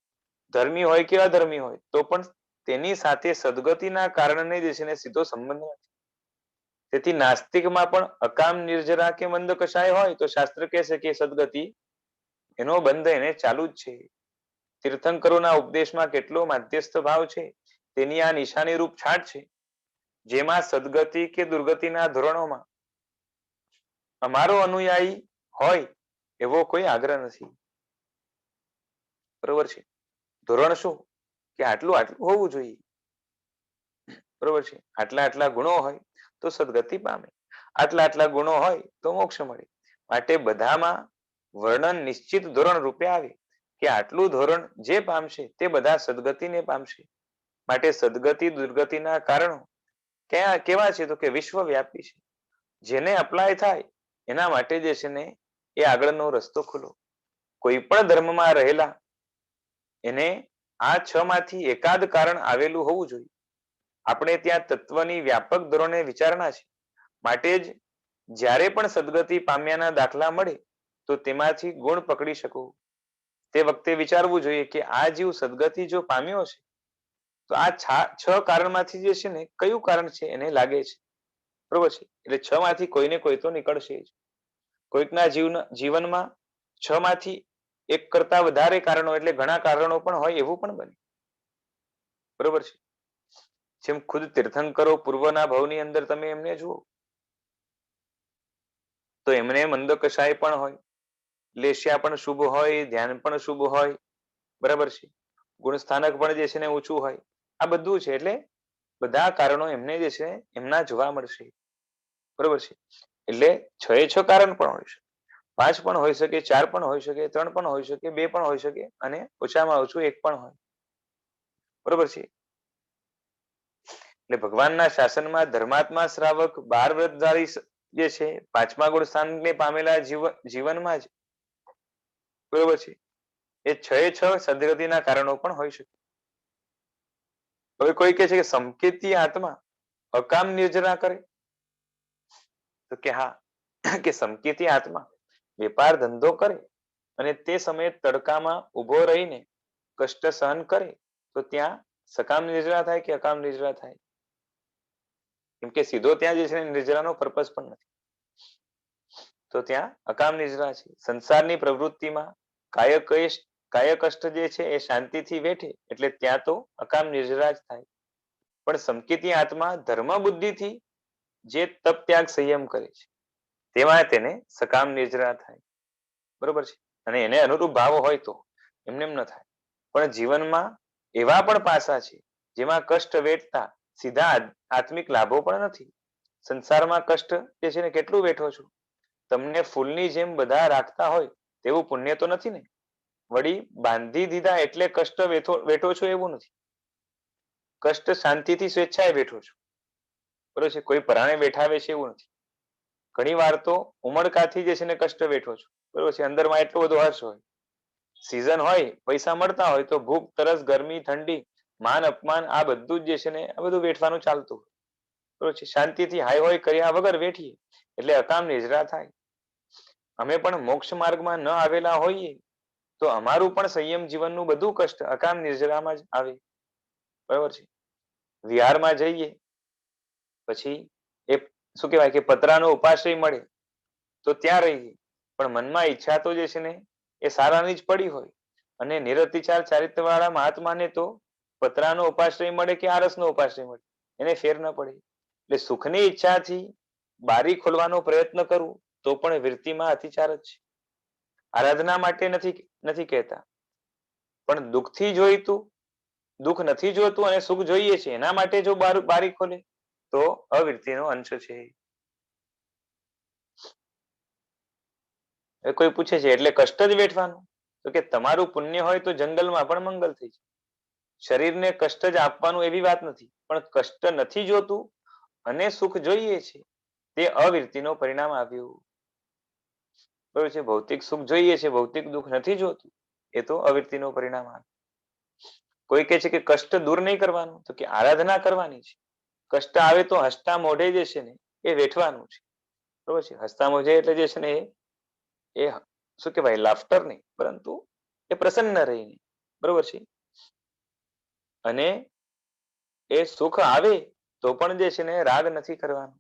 ધર્મી હોય કે અધર્મી હોય, તો પણ તેની સાથે સદગતિના કારણને જે છે ને સીધો સંબંધ નથી. તેથી નાસ્તિકમાં પણ અકામ નિર્જરા કે મંદ કષાય હોય તો શાસ્ત્ર કહેશે કે સદગતિ એનો બંધ એને ચાલુ જ છે. તીર્થંકરોના ઉપદેશમાં કેટલો માધ્યસ્થ ભાવ છે તેની આ નિશાની રૂપ છાટ છે, જેમાં સદગતિ કે દુર્ગતિના ધોરણોમાં અમારો અનુયાયી હોય એવો કોઈ આગ્રહ નથી. બરોબર છે. ધોરણ શું કે આટલું આટલું હોવું જોઈએ. બરોબર છે. આટલા આટલા ગુણો હોય તો સદગતિ પામે, આટલા આટલા ગુણો હોય તો મોક્ષ મળે. માટે બધામાં વર્ણન નિશ્ચિત ધોરણ રૂપે આવે કે આટલું ધોરણ જે પામશે તે બધા સદગતિને પામશે. માટે સદગતિ દુર્ગતિના કારણો કેવા છે તો કે વિશ્વવ્યાપી છે. જેને અપ્લાય થાય એના માટે જે છે ને એ આગળનો રસ્તો ખુલ્લો. કોઈ પણ ધર્મમાં રહેલા એને આ 6 માંથી એકાદ કારણ આવેલું હોવું જોઈએ. આપણે ત્યાં તત્વની વ્યાપક ધોરણે વિચારણા છે. માટે જ જ્યારે પણ સદગતિ પામ્યાના દાખલા મળે તો તેમાંથી ગુણ પકડી શકો. તે વખતે વિચારવું જોઈએ કે આ જીવ સદગતિ જો પામ્યો છે તો આ 6 કારણમાંથી જે છે ને કયું કારણ છે એને લાગે છે. બરોબર છે. એટલે 6 માંથી કોઈને કોઈ તો નીકળશે જ. કોઈકના જીવનમાં 6 માંથી એક કરતા વધારે કારણો એટલે ઘણા કારણો પણ હોય એવું પણ બને. બરોબર છે. જેમ ખુદ તીર્થંકરો પૂર્વના ભવની અંદર તમે એમને જુઓ તો એમને મંદ કષાય પણ હોય, લેશ્યા પણ શુભ હોય, ધ્યાન પણ શુભ હોય. બરાબર છે. ગુણ સ્થાનક પણ જે છે ને ઊંચું હોય. આ બધું છે એટલે બધા કારણો એમને જે છે એમના જોવા મળશે. બરોબર છે. એટલે 6 એ 6 કારણ પણ હોય છે, 5 પણ હોઈ શકે, 4 પણ હોઈ શકે, 3 પણ હોઈ શકે, 2 પણ હોઈ શકે અને ઓછામાં ઓછું 1 પણ હોય. બરોબર છે. એટલે ભગવાનના શાસનમાં ધર્માત્મા શ્રાવક 12 વ્રતધારી જે છે 5મા ગુણ સ્થાનને પામેલા જીવનમાં જ બરોબર છે એ 6 એ 6 સદગતિના કારણો પણ હોઈ શકે. હવે કોઈ કહે છે કે સંકેતી આત્મા અકામ નિર્જરા કરે તો કે હા, કે સંકેતી આત્મા વેપાર ધંધો કરે અને તે સમયે તડકામાં ઉભો રહીને કષ્ટ સહન કરે તો ત્યાં સકામ નિર્જરા થાય કે અકામ નિર્જરા થાય? કેમ કે સીધો ત્યાં જે છે નિર્જરાનો પર્પસ પણ નથી, તો ત્યાં અકામ નિર્જરા છે. સંસારની પ્રવૃત્તિમાં કાય કષ્ટ જે છે એ શાંતિથી વેઠે એટલે ત્યાં તો અકામ નિર્જરા જ થાય. પણ સંકેતી આત્મા ધર્મ બુદ્ધિથી જે તપ ત્યાગ સંયમ કરે છે તેમાં તેને સકામ નિર્જરા થાય. બરોબર છે. અને એને અનુરૂપ ભાવ હોય તો એમને એમ ન થાય. પણ જીવનમાં એવા પણ પાસા છે જેમાં કષ્ટ વેઠતા સીધા આત્મિક લાભો પણ નથી. સંસારમાં કષ્ટ જે છે ને કેટલું વેઠો છો? તમને ફૂલની જેમ બધા રાખતા હોય તેવું પુણ્ય તો નથી ને? વળી બાંધી દીધા એટલે કષ્ટ વેઠો છો એવું નથી. કષ્ટ શાંતિથી સ્વેચ્છાએ વેઠો છો. બરોબર છે. કોઈ પરાણે બેઠાવે છે એવું નથી. ઘણી વાર તો ઉમળકાથી જે છે ને કષ્ટ વેઠો છો. બરોબર છે. અંદરમાં એટલો બધો હર્ષ હોય. સીઝન હોય, પૈસા મળતા હોય તો ભૂખ, તરસ, ગરમી, ઠંડી, માન, અપમાન આ બધું જ જે છે ને આ બધું વેઠવાનું ચાલતું હોય. બરોબર છે. શાંતિથી હાય હોય કર્યા વગર વેઠીએ એટલે અકામ નિજરા થાય. અમે પણ મોક્ષ માર્ગમાં ન આવેલા હોઈએ તો અમારું પણ સંયમ જીવનનું બધું કષ્ટ અકામ નિર્જરામાં જ આવે. બરોબર છે. વિહારમાં જઈએ પછી એ શું કહેવાય કે પતરાનો ઉપાશ્રય મળે તો ત્યાં રહીએ. પણ મનમાં ઈચ્છા તો જે છે ને એ સારાની જ પડી હોય. અને નિરતિચાર ચારિત્ર વાળા મહાત્માને તો પતરાનો ઉપાશ્રય મળે કે આરસનો ઉપાશ્રય મળે એને ફેર ન પડે. એટલે સુખની ઈચ્છાથી બારી ખોલવાનો પ્રયત્ન કરવું તો પણ વૃત્તિમાં અતિચાર જ છે. આરાધના માટે નથી કહેતા. પણ દુઃખથી જોઈતું દુઃખ નથી જોતું અને સુખ જોઈએ છે એના માટે જો બારી ખોલે તો અવૃત્તિનો અંશ છે. કોઈ પૂછે છે એટલે કષ્ટ જ વેઠવાનું? તો કે તમારું પુણ્ય હોય તો જંગલમાં પણ મંગલ થઈ જાય. શરીરને કષ્ટ જ આપવાનું એવી વાત નથી. પણ કષ્ટ નથી જોતું અને સુખ જોઈએ છે તે અવૃત્તિનો પરિણામ આવ્યું. બરોબર છે. ભૌતિક સુખ જોઈએ છે, ભૌતિક દુઃખ નથી જોતું એ તો અવૃત્તિનો પરિણામ આવ્યું. કોઈ કહે છે કે કષ્ટ દૂર નહીં કરવાનું, તો કે આરાધના કરવાની છે. કષ્ટ આવે તો હસતા મોઢે જે છે ને એ વેઠવાનું છે. બરોબર છે. હસતા મોઢે એટલે જે છે ને એ શું કહેવાય લાફ્ટર નહીં, પરંતુ એ પ્રસન્ન રહીને. બરોબર છે. અને એ સુખ આવે તો પણ જે છે ને રાગ નથી કરવાનો.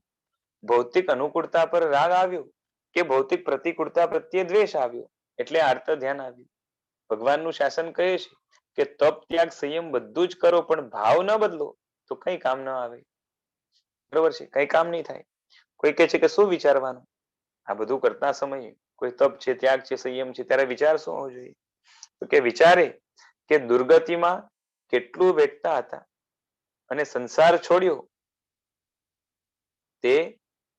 ભૌતિક અનુકૂળતા પર રાગ આવ્યો કે ભૌતિક પ્રતિકૂળતા પ્રત્યે દ્વેષ આવ્યો એટલે આર્ત ધ્યાન આવ્યું. ભગવાનનું શાસન કહે છે કે તપ ત્યાગ સંયમ બધું જ કરો પણ ભાવ ન બદલો તો કઈ કામ ન આવે. બરોબર છે. કઈ કામ નહીં થાય. કોઈ કહે છે કે શું વિચારવાનું? આ બધું કરતા સમયે કોઈ તપ છે, ત્યાગ છે, સંયમ છે ત્યારે વિચાર શું હોવો જોઈએ? તો કે વિચારે કે દુર્ગતિમાં કેટલું વેઠતા હતા અને સંસાર છોડ્યો તે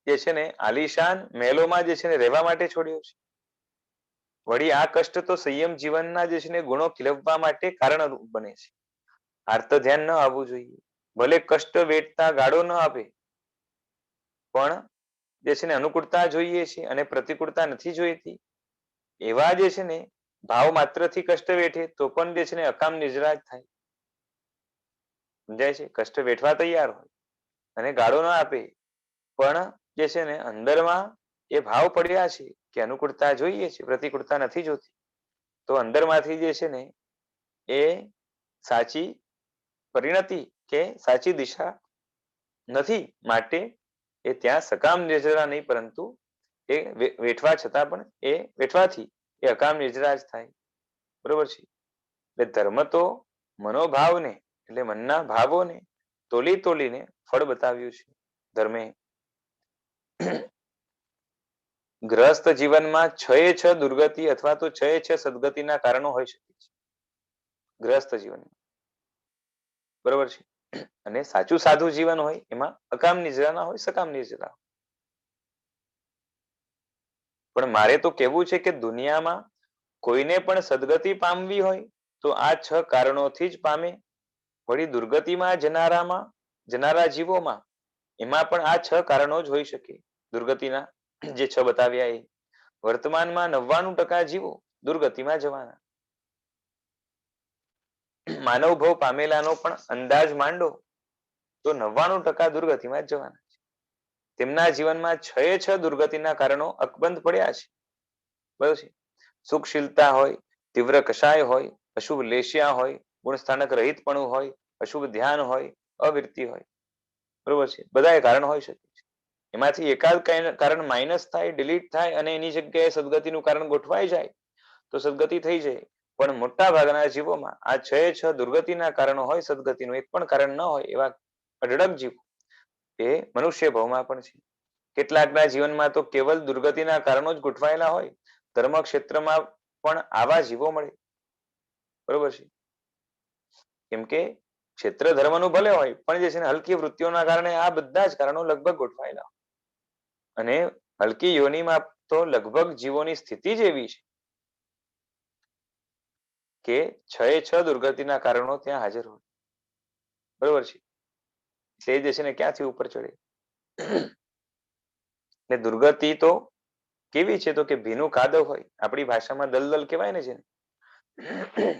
જે છે ને આલિશાન મહેલોમાં જે છે ને રહેવા માટે છોડ્યો છે. વળી આ કષ્ટ તો સંયમ જીવનના જે છે ને ગુણો ખીલવવા માટે કારણરૂપ બને છે. આર્ત ધ્યાન ન આવવું જોઈએ. ભલે કષ્ટ વેઠતા ગાળો ન આપે પણ જે છે ને અનુકૂળતા જોઈએ છે અને પ્રતિકૂળતા નથી જોઈતી એવા જે છે ને ભાવ માત્રથી કષ્ટ વેઠે તો પણ જે છે ને અકામ નિજરા જ થાય. સમજાય છે? કષ્ટ વેઠવા તૈયાર હોય અને ગાળો ના આપે પણ જે છે ને અંદરમાં એ ભાવ પડ્યા છે કે અનુકૂળતા જોઈએ છે, પ્રતિકૂળતા નથી જોતી તો અંદરમાંથી જે છે ને એ સાચી પરિણતિ કે સાચી દિશા નથી. માટે એ ત્યાં સકામ નિર્જરા નહીં પરંતુ એ વેઠવા છતાં પણ એ વેઠવાથી એ અકામ નિર્જરા જ થાય. બરોબર છે. એટલે ધર્મ તો મનોભાવને એટલે મનના ભાવોને તોલી તોલીને ફળ બતાવ્યું છે. ધર્મે ગ્રસ્ત જીવનમાં 6 એ 6 દુર્ગતિ અથવા તો 6 એ 6 સદગતિના કારણો હોઈ શકે છે. ગ્રસ્ત જીવનમાં. બરોબર છે. અને સાચું સાધુ જીવન હોય એમાં અકામ નિજરા ના હોય, સકામ નિજરા. પણ મારે તો કહેવું છે કે દુનિયામાં કોઈને પણ સદગતિ પામવી હોય તો આ 6 કારણોથી જ પામે. વળી દુર્ગતિમાં જનારા જીવોમાં એમાં પણ આ 6 કારણો જ હોઈ શકે. દુર્ગતિના જે 6 બતાવ્યા એ વર્તમાનમાં 99% જીવો દુર્ગતિમાં જવાના. માનવ ભવ પામેલાનો પણ અંદાજ માંડો તો 99% દુર્ગતિમાં જ જવાના છે. તેમના જીવનમાં 6 એ 6 દુર્ગતિના કારણો અકબંધ પડ્યા છે. બરોબર છે. સુખશીલતા હોય, તીવ્ર કષાય હોય, અશુભ લેશિયા હોય, ગુણસ્થાનક રહિતપણું હોય, અશુભ ધ્યાન હોય, અવિરતિ હોય. બરોબર છે. બધા એ કારણ હોઈ શકે છે. એમાંથી એકાદ કારણ માઇનસ થાય, ડિલીટ થાય અને એની જગ્યાએ સદગતિનું કારણ ગોઠવાઈ જાય તો સદગતિ થઈ જાય. પણ મોટા ભાગના જીવોમાં આ 6 દુર્ગતિના કારણો હોય, સદગતિનું એક પણ કારણ ન હોય એવા અઢળક જીવ એ મનુષ્ય ભાવમાં પણ છે. કેટલાકના જીવનમાં તો કેવલ દુર્ગતિના કારણો જ ગોઠવાયેલા હોય. ધર્મ ક્ષેત્રમાં પણ આવા જીવો મળે. બરોબર છે. કેમ કે ક્ષેત્ર ધર્મનું ભલે હોય પણ જે છે ને હલકી વૃત્તિઓના કારણે આ બધા જ કારણો લગભગ ગોઠવાયેલા હોય. અને હલકી યોનિમાં તો લગભગ જીવોની સ્થિતિ જ એવી છે કે 6 દુર્ગતિના કારણો ત્યાં હાજર હોય. બરોબર છે. તે જે છે ને ક્યાંથી ઉપર ચડે. ને દુર્ગતિ તો કેવી છે તો કે ભીનું કાદવ હોય, આપણી ભાષામાં દલદલ કહેવાય ને છે,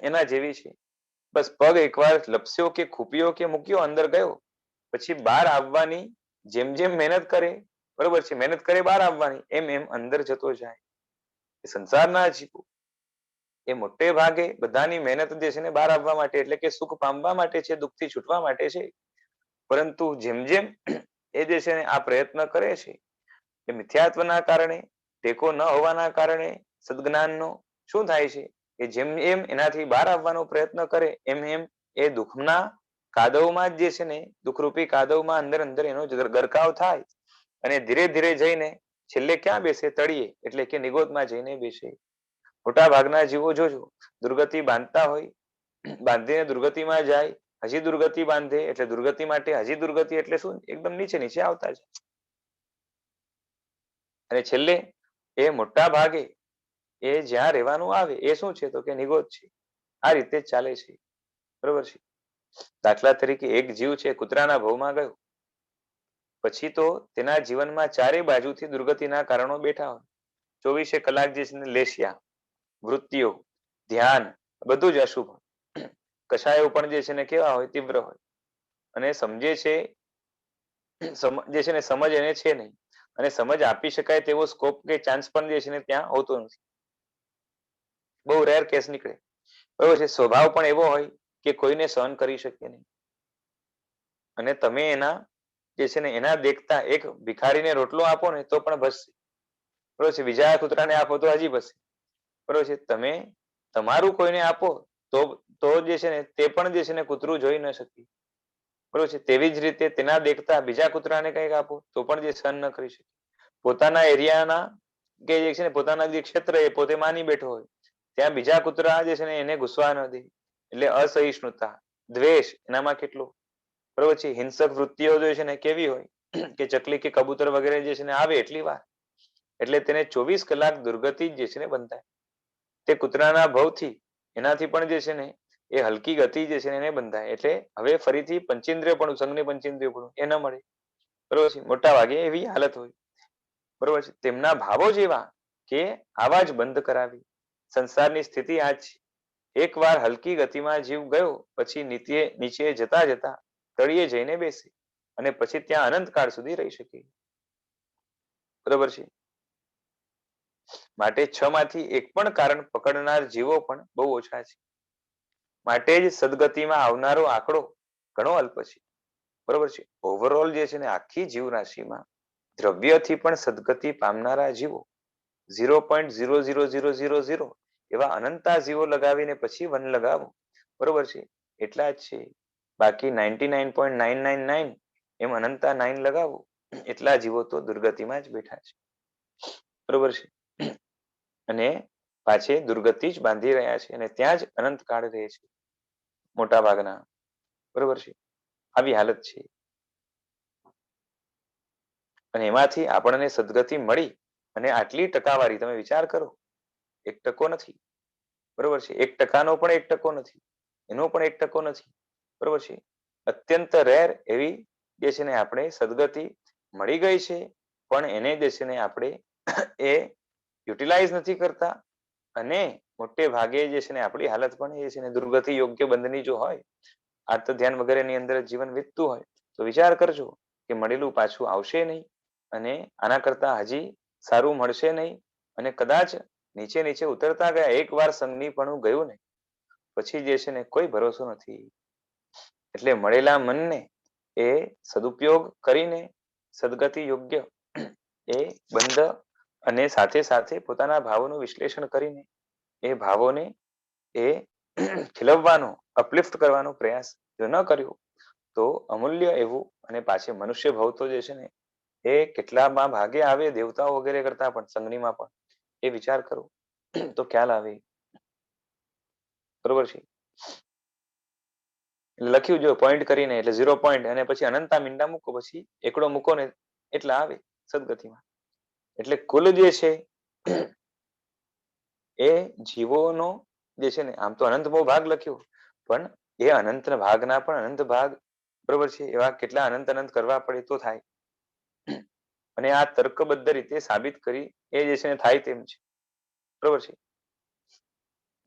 એના જેવી છે. બસ પગ એકવાર લપસ્યો કે ખૂપ્યો કે મૂક્યો અંદર ગયો, પછી બહાર આવવાની જેમ જેમ મહેનત કરે, બરોબર છે, મહેનત કરે બહાર આવવાની, એમ એમ અંદર જતો જાય. સંસારના જીવો એ મોટે ભાગે બધાની મહેનત જે છે ને બહાર આવવા માટે, એટલે કે સુખ પામવા માટે છે, દુઃખથી છૂટવા માટે છે. પરંતુ જેમ જેમ એ જે છે ને આ પ્રયત્ન કરે છે, એ મિથ્યાત્વના કારણે, ટેકો ન હોવાના કારણે સદજ્ઞાનનો શું થાય છે કે જેમ એમ એનાથી બહાર આવવાનો પ્રયત્ન કરે એમ એમ એ દુઃખના કાદવમાં જ જે છે ને, દુઃખરૂપી કાદવમાં અંદર અંદર એનો ગરકાવ થાય અને ધીરે ધીરે જઈને છેલ્લે ક્યાં બેસે? તળિયે, એટલે કે નિગોદમાં જઈને બેસે. મોટા ભાગના જીવો જોજો દુર્ગતિ બાંધતા હોય, બાંધીને દુર્ગતિમાં જાય, હજી દુર્ગતિ બાંધે એટલે દુર્ગતિ માટે હજી દુર્ગતિ, એટલે શું? એકદમ નીચે નીચે આવતા જાય. અને છેલ્લે એ મોટા ભાગે એ જ્યાં રહેવાનું આવે એ શું છે તો કે નિગોદ છે. આ રીતે જ ચાલે છે. બરોબર છે. દાખલા તરીકે એક જીવ છે કૂતરાના ભવમાં ગયો, પછી તો તેના જીવનમાં ચારે બાજુથી દુર્ગતિના કારણો બેઠા હોય. 24 કલાક જે છે લેશિયા, વૃત્તિઓ, ધ્યાન, બધું જ અશુભ. કશાયો પણ જે છે ને કેવા હોય? તીવ્ર હોય. અને સમજે છે જે છે ને સમજ એને છે નહીં, અને સમજ આપી શકાય તેવો સ્કોપ કે ચાન્સ પણ જે છે ને ત્યાં હોતો નથી. બહુ રેર કેસ નીકળે. બરોબર છે. સ્વભાવ પણ એવો હોય કે કોઈને સહન કરી શકે નહીં. અને તમે એના જે છે ને એના દેખતા એક ભિખારીને રોટલો આપો ને તો પણ બસ. બરોબર છે. બીજા કૂતરાને આપો તો હજી બસ. બરોબર છે. તમે તમારું કોઈને આપો તો જે છે ને તે પણ જે છે ને કૂતરું જોઈ ન શકે. બરોબર છે. તેવી જ રીતે તેના દેખતા બીજા કૂતરાને કંઈક આપો તો પણ જે સહન ન કરી શકે. પોતાના એરિયાના કે જે છે ને પોતાના જે ક્ષેત્ર એ પોતે માની બેઠો હોય, ત્યાં બીજા કૂતરા જે છે ને એને ઘૂસવા ન દે. એટલે અસહિષ્ણુતા, દ્વેષ એનામાં કેટલો. બરોબર છે. હિંસક વૃત્તિઓ જે છે ને કેવી હોય કે ચકલી કે કબૂતર વગેરે જે છે ને આવે એટલી વાર, એટલે તેને 24 કલાક દુર્ગતિ જે છે ને બંધાય. તે કૂતરાના ભવથી એનાથી પણ જે છે ને એ હલકી ગતિ જે છે એને બંધાય. એટલે હવે ફરીથી પંચેન્દ્રિય પણ, સંઘની પંચેન્દ્રિય પણ એ ન મળે. બરોબર છે. મોટા ભાગે એવી હાલત હોય. બરોબર છે. તેમના ભાવો જ એવા કે આવા જ બંધ કરાવી. સંસારની સ્થિતિ આ જ છે. એકવાર હલકી ગતિમાં જીવ ગયો પછી નીચે જતા જતા તળિયે જઈને બેસે અને પછી ત્યાં અનંતકાળ સુધી રહી શકે. બરોબર છે. માટે 6 માંથી એક પણ કારણ પકડનાર જીવો પણ બહુ ઓછા છે. માટે જ સદગતિમાં આવનારો આંકડો ઘણો અલ્પ છે. બરોબર છે. ઓવરઓલ જે છે ને આખી જીવરાશિમાં દ્રવ્યથી પણ સદગતિ પામનારા જીવો 0.00000 એવા અનંતા જીવો લગાવીને પછી 1 લગાવો. બરોબર છે. એટલા જ છે. બાકી 99.999 એમ અનંતા 9 લગાવો એટલા જીવો તો દુર્ગતિમાં જ બેઠા છે. બરોબર છે. અને પાછે દુર્ગતિ જ બાંધી રહ્યા છે અને ત્યાં જ અનંત કાળ રહે છે મોટા ભાગના. બરોબર છે. આવી હાલત છે. અને એમાંથી આપણને સદગતિ મળી અને આટલી ટકાવારી, તમે વિચાર કરો, 1% નથી. બરોબર છે. 1%નો પણ 1% નથી. એનો પણ 1% નથી. બરોબર છે. અત્યંત રેર એવી જે છે ને આપણે સદગતિ મળી ગઈ છે, પણ એને જે છે ને આપણે એ યુટિલાઇઝ નથી કરતા. અને મોટે ભાગે જે છે ને આપણી હાલત પણ એ છે ને દુર્ગતિ યોગ્ય બંધની જો હોય, આર્ત ધ્યાન વગેરેની અંદર જીવન વીતતું હોય, તો વિચાર કરજો કે મળેલું પાછું આવશે નહીં અને આના કરતા હજી સારું મળશે નહીં. અને કદાચ નીચે નીચે ઉતરતા ગયા, એકવાર સંગની પણ ગયું ને પછી જે છે ને કોઈ ભરોસો નથી. એટલે મળેલા મનને એ સદુપયોગ કરીને સદગતિ યોગ્ય એ બંધ અને સાથે સાથે પોતાના ભાવોનું વિશ્લેષણ કરીને એ ભાવોને એ ખીલવવાનો, અપલિફ્ટ કરવાનો પ્રયાસ જો ન કર્યો તો અમૂલ્ય એવું, અને પાછી મનુષ્ય ભાવ તો જે છે ને એ કેટલામાં ભાગે આવે દેવતાઓ વગેરે કરતા પણ, સંગનીમાં પણ. એ વિચાર કરો તો ખ્યાલ આવે. બરોબર છે. લખ્યું જો પોઈન્ટ કરીને, એટલે 0 પોઈન્ટ અને પછી અનંતા મીંડા મૂકો, પછી એકડો મૂકો ને એટલે આવે સદગતિમાં. એટલે કુલ જે છે એ જીવોનો જે છે ને, આમ તો અનંત બહુ ભાગ લખ્યો, પણ એ અનંત ભાગના પણ અનંત ભાગ, બરોબર છે, એવા કેટલા અનંત અનંત કરવા પડે તો થાય. અને આ તર્કબદ્ધ રીતે સાબિત કરી એ જે છે થાય તેમ છે. બરોબર છે.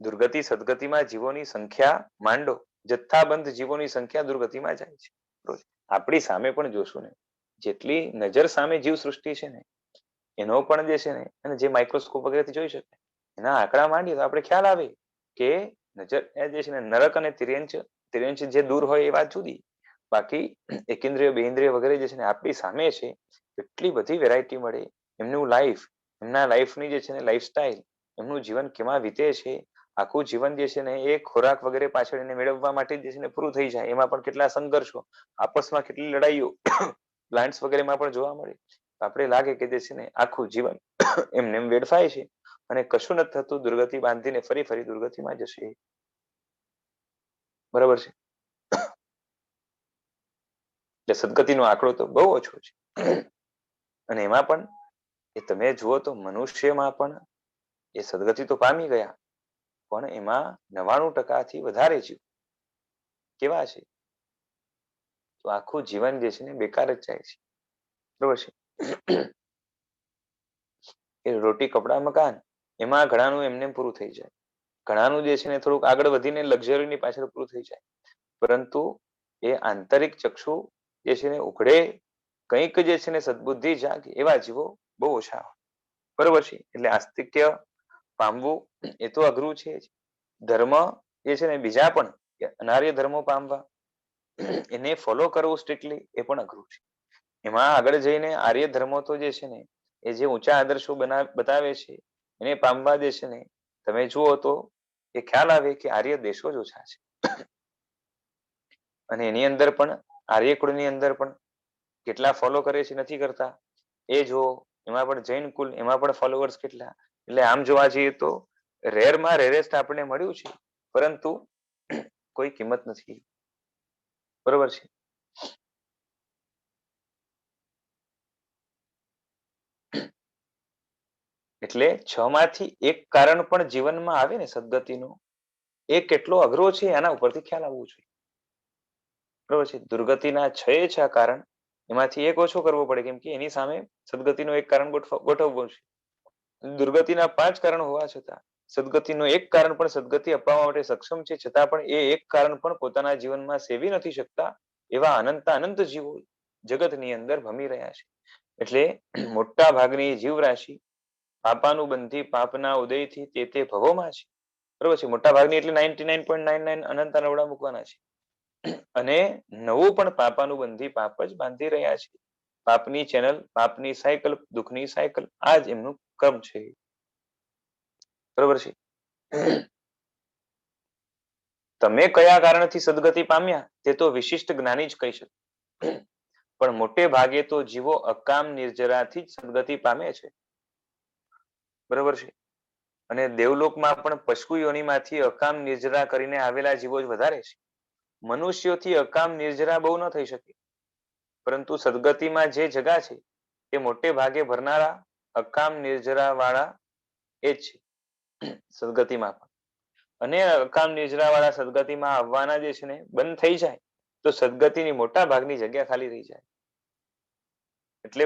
દુર્ગતિ સદગતિમાં જીવોની સંખ્યા માંડો, જથ્થાબંધ જીવોની સંખ્યા દુર્ગતિમાં જાય છે. આપણી સામે પણ જોશું ને, જેટલી નજર સામે જીવ સૃષ્ટિ છે ને એનો પણ જે છે ને, અને જે માઇક્રોસ્કોપ વગેરેથી જોઈ શકે, એના આંકડા માંડીએ તો આપણે ખ્યાલ આવે કે નજર જે છે ને, નરક અને તિર્યંચ જે દૂર હોય એ વાત જુદી, બાકી એકેન્દ્રિય બેન્દ્રિય વગેરે જે છે ને આપણી સામે છે. એટલી બધી વેરાયટી મળે. એમનું લાઈફ, એમના લાઈફની જે છે ને લાઈફસ્ટાઈલ, એમનું જીવન કેમાં વીતે છે, આખું જીવન જે છે ને એ ખોરાક વગેરે પાછળ એને મેળવવા માટે જે છે ને પૂરું થઈ જાય. એમાં પણ કેટલા સંઘર્ષો, આપસમાં કેટલી લડાઈઓ પ્લાન્ટ્સ વગેરેમાં પણ જોવા મળે. આપણે લાગે કે જે છે ને આખું જીવન એમને એમ વેડફાય છે અને કશું નથી થતું, દુર્ગતિ બાંધીને ફરી ફરી દુર્ગતિમાં જશે. બરાબર છે. એટલે સદગતિનો આંકડો તો બહુ ઓછો છે. અને એમાં પણ એ તમે જુઓ તો મનુષ્યમાં પણ એ સદગતિ તો પામી ગયા, પણ એમાં 99% થી વધારે જીવ કેવા છે, તો આખું જીવન જે છે ને બેકાર જ જાય છે. બરોબર છે. એ રોટી કપડા મકાન, એમાં ઘણાનું એમને પૂરું થઈ જાય. ઘણાનું જે છે ને થોડુંક આગળ વધીને લક્ઝરીની પાછળ પૂરું થઈ જાય. પરંતુ એ આંતરિક ચક્ષુ જે છે ને ઉઘડે, કંઈક જે છે ને સદબુદ્ધિ જાગે, એવા જીવો બહુ ઓછા હોય. બરોબર છે. એટલે આસ્તિક્ય પામવું એ તો અઘરું છે જ. ધર્મ જે છે ને બીજા પણ અનાર્ય ધર્મો પામવા, એને ફોલો કરવું સ્ટ્રિક્ટલી, એ પણ અઘરું છે. એમાં આગળ જઈને આર્ય ધર્મો તો જે છે ને એ જે ઊંચા આદર્શો બતાવે છે, એને પામવા જે છે ને તમે જુઓ તો એ ખ્યાલ આવે કે આર્ય દેશો જ ઓછા છે. અને એની અંદર પણ આર્યકુળની અંદર પણ કેટલા ફોલો કરે છે, નથી કરતા એ જો. એમાં પણ જૈન કુલ, એમાં પણ ફોલોવર્સ કેટલા. એટલે આમ જોવા જઈએ તો રેરમાં રેરેસ્ટ આપણને મળ્યું છે, પરંતુ કોઈ કિંમત નથી. બરોબર છે. એટલે 6 માંથી એક કારણ પણ જીવનમાં આવે ને સદગતિનો, એ કેટલો અઘરો છે એના ઉપરથી ખ્યાલ આવવું જોઈએ. બરોબર છે. દુર્ગતિના 6 એ 6 કારણ, એમાંથી એક ઓછો કરવો પડે, કેમ કે એની સામે સદગતિનો એક કારણ ગોઠવવું છે. દુર્ગતિના 5 કારણ હોવા છતાં સદગતિનો એક કારણ પણ સદગતિ અપાવવા માટે સક્ષમ છે, છતાં પણ એ એક કારણ પણ પોતાના જીવનમાં સેવી નથી શકતા, એવા અનંત અનંત જીવો જગતની અંદર ભમી રહ્યા છે. એટલે મોટા ભાગની જીવરાશિ પાપાનુબંધી પાપના ઉદયથી તે ભવોમાં છે. બરોબર છે. મોટા ભાગની એટલે 99.99 અનંત નવડા મૂકવાના છે. અને નવું પણ પાપાનુબંધી પાપ જ બાંધી રહ્યા છે. પાપની ચેનલ, પાપની સાયકલ, દુઃખની સાયકલ, આ જ એમનું ક્રમ છે. બરોબર છે. તમે કયા કારણથી સદગતિ પામ્યા તે તો વિશિષ્ટ જ્ઞાની જ કહી શકે, પણ મોટે ભાગે તો જીવો અકામ નિર્જરાથી જ સદગતિ પામે છે. બરોબર છે. અને દેવલોકમાં પણ પશુ યોનિમાંથી અકામ નિર્જરા કરીને આવેલા જીવો જ વધારે છે. મનુષ્યોથી અકામ નિર્જરા બહુ ન થઈ શકે, પરંતુ સદગતિમાં જે જગા છે તે મોટે ભાગે ભરનારા અકામ નિર્જરા વાળા એ જ છે સદગતિમાં પણ. અને અકામ નિર્જરા વાળા સદગતિમાં આવવાના જે છે ને બંધ થઈ જાય તો સદગતિની મોટા ભાગની જગ્યા ખાલી રહી જાય. એટલે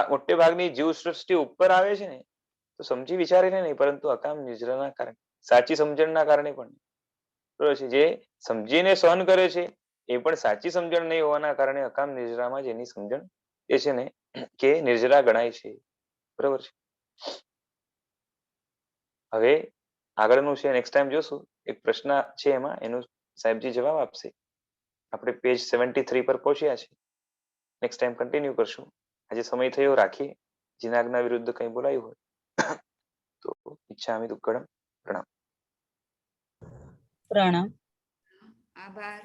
મોટે ભાગની જીવ સૃષ્ટિ ઉપર આવે છે ને તો સમજી વિચારીને નહીં, પરંતુ અકામ નિદ્રાના કારણે, સાચી સમજણના કારણે પણ. બરોબર છે. જે સમજીને સહન કરે છે એ પણ સાચી સમજણ નહીં હોવાના કારણે અકામ નિદ્રામાં જ એની સમજણ એ છે ને કે નિર્જરા ગણાય છે. બરોબર છે. હવે આગળનું છે, નેક્સ્ટ ટાઈમ જોશું. એક પ્રશ્ન છે એમાં, એનું સાહેબજી જવાબ આપશે. આપણે પેજ 73 પર પહોંચ્યા છે. નેક્સ્ટ ટાઈમ કન્ટિન્યુ કરશું. આજે સમય થયો, રાખીએ. જીના આજ્ઞા વિરુદ્ધ કંઈ બોલાયું હોય તો ઈચ્છામિ દુક્કડમ. પ્રણામ. આભાર.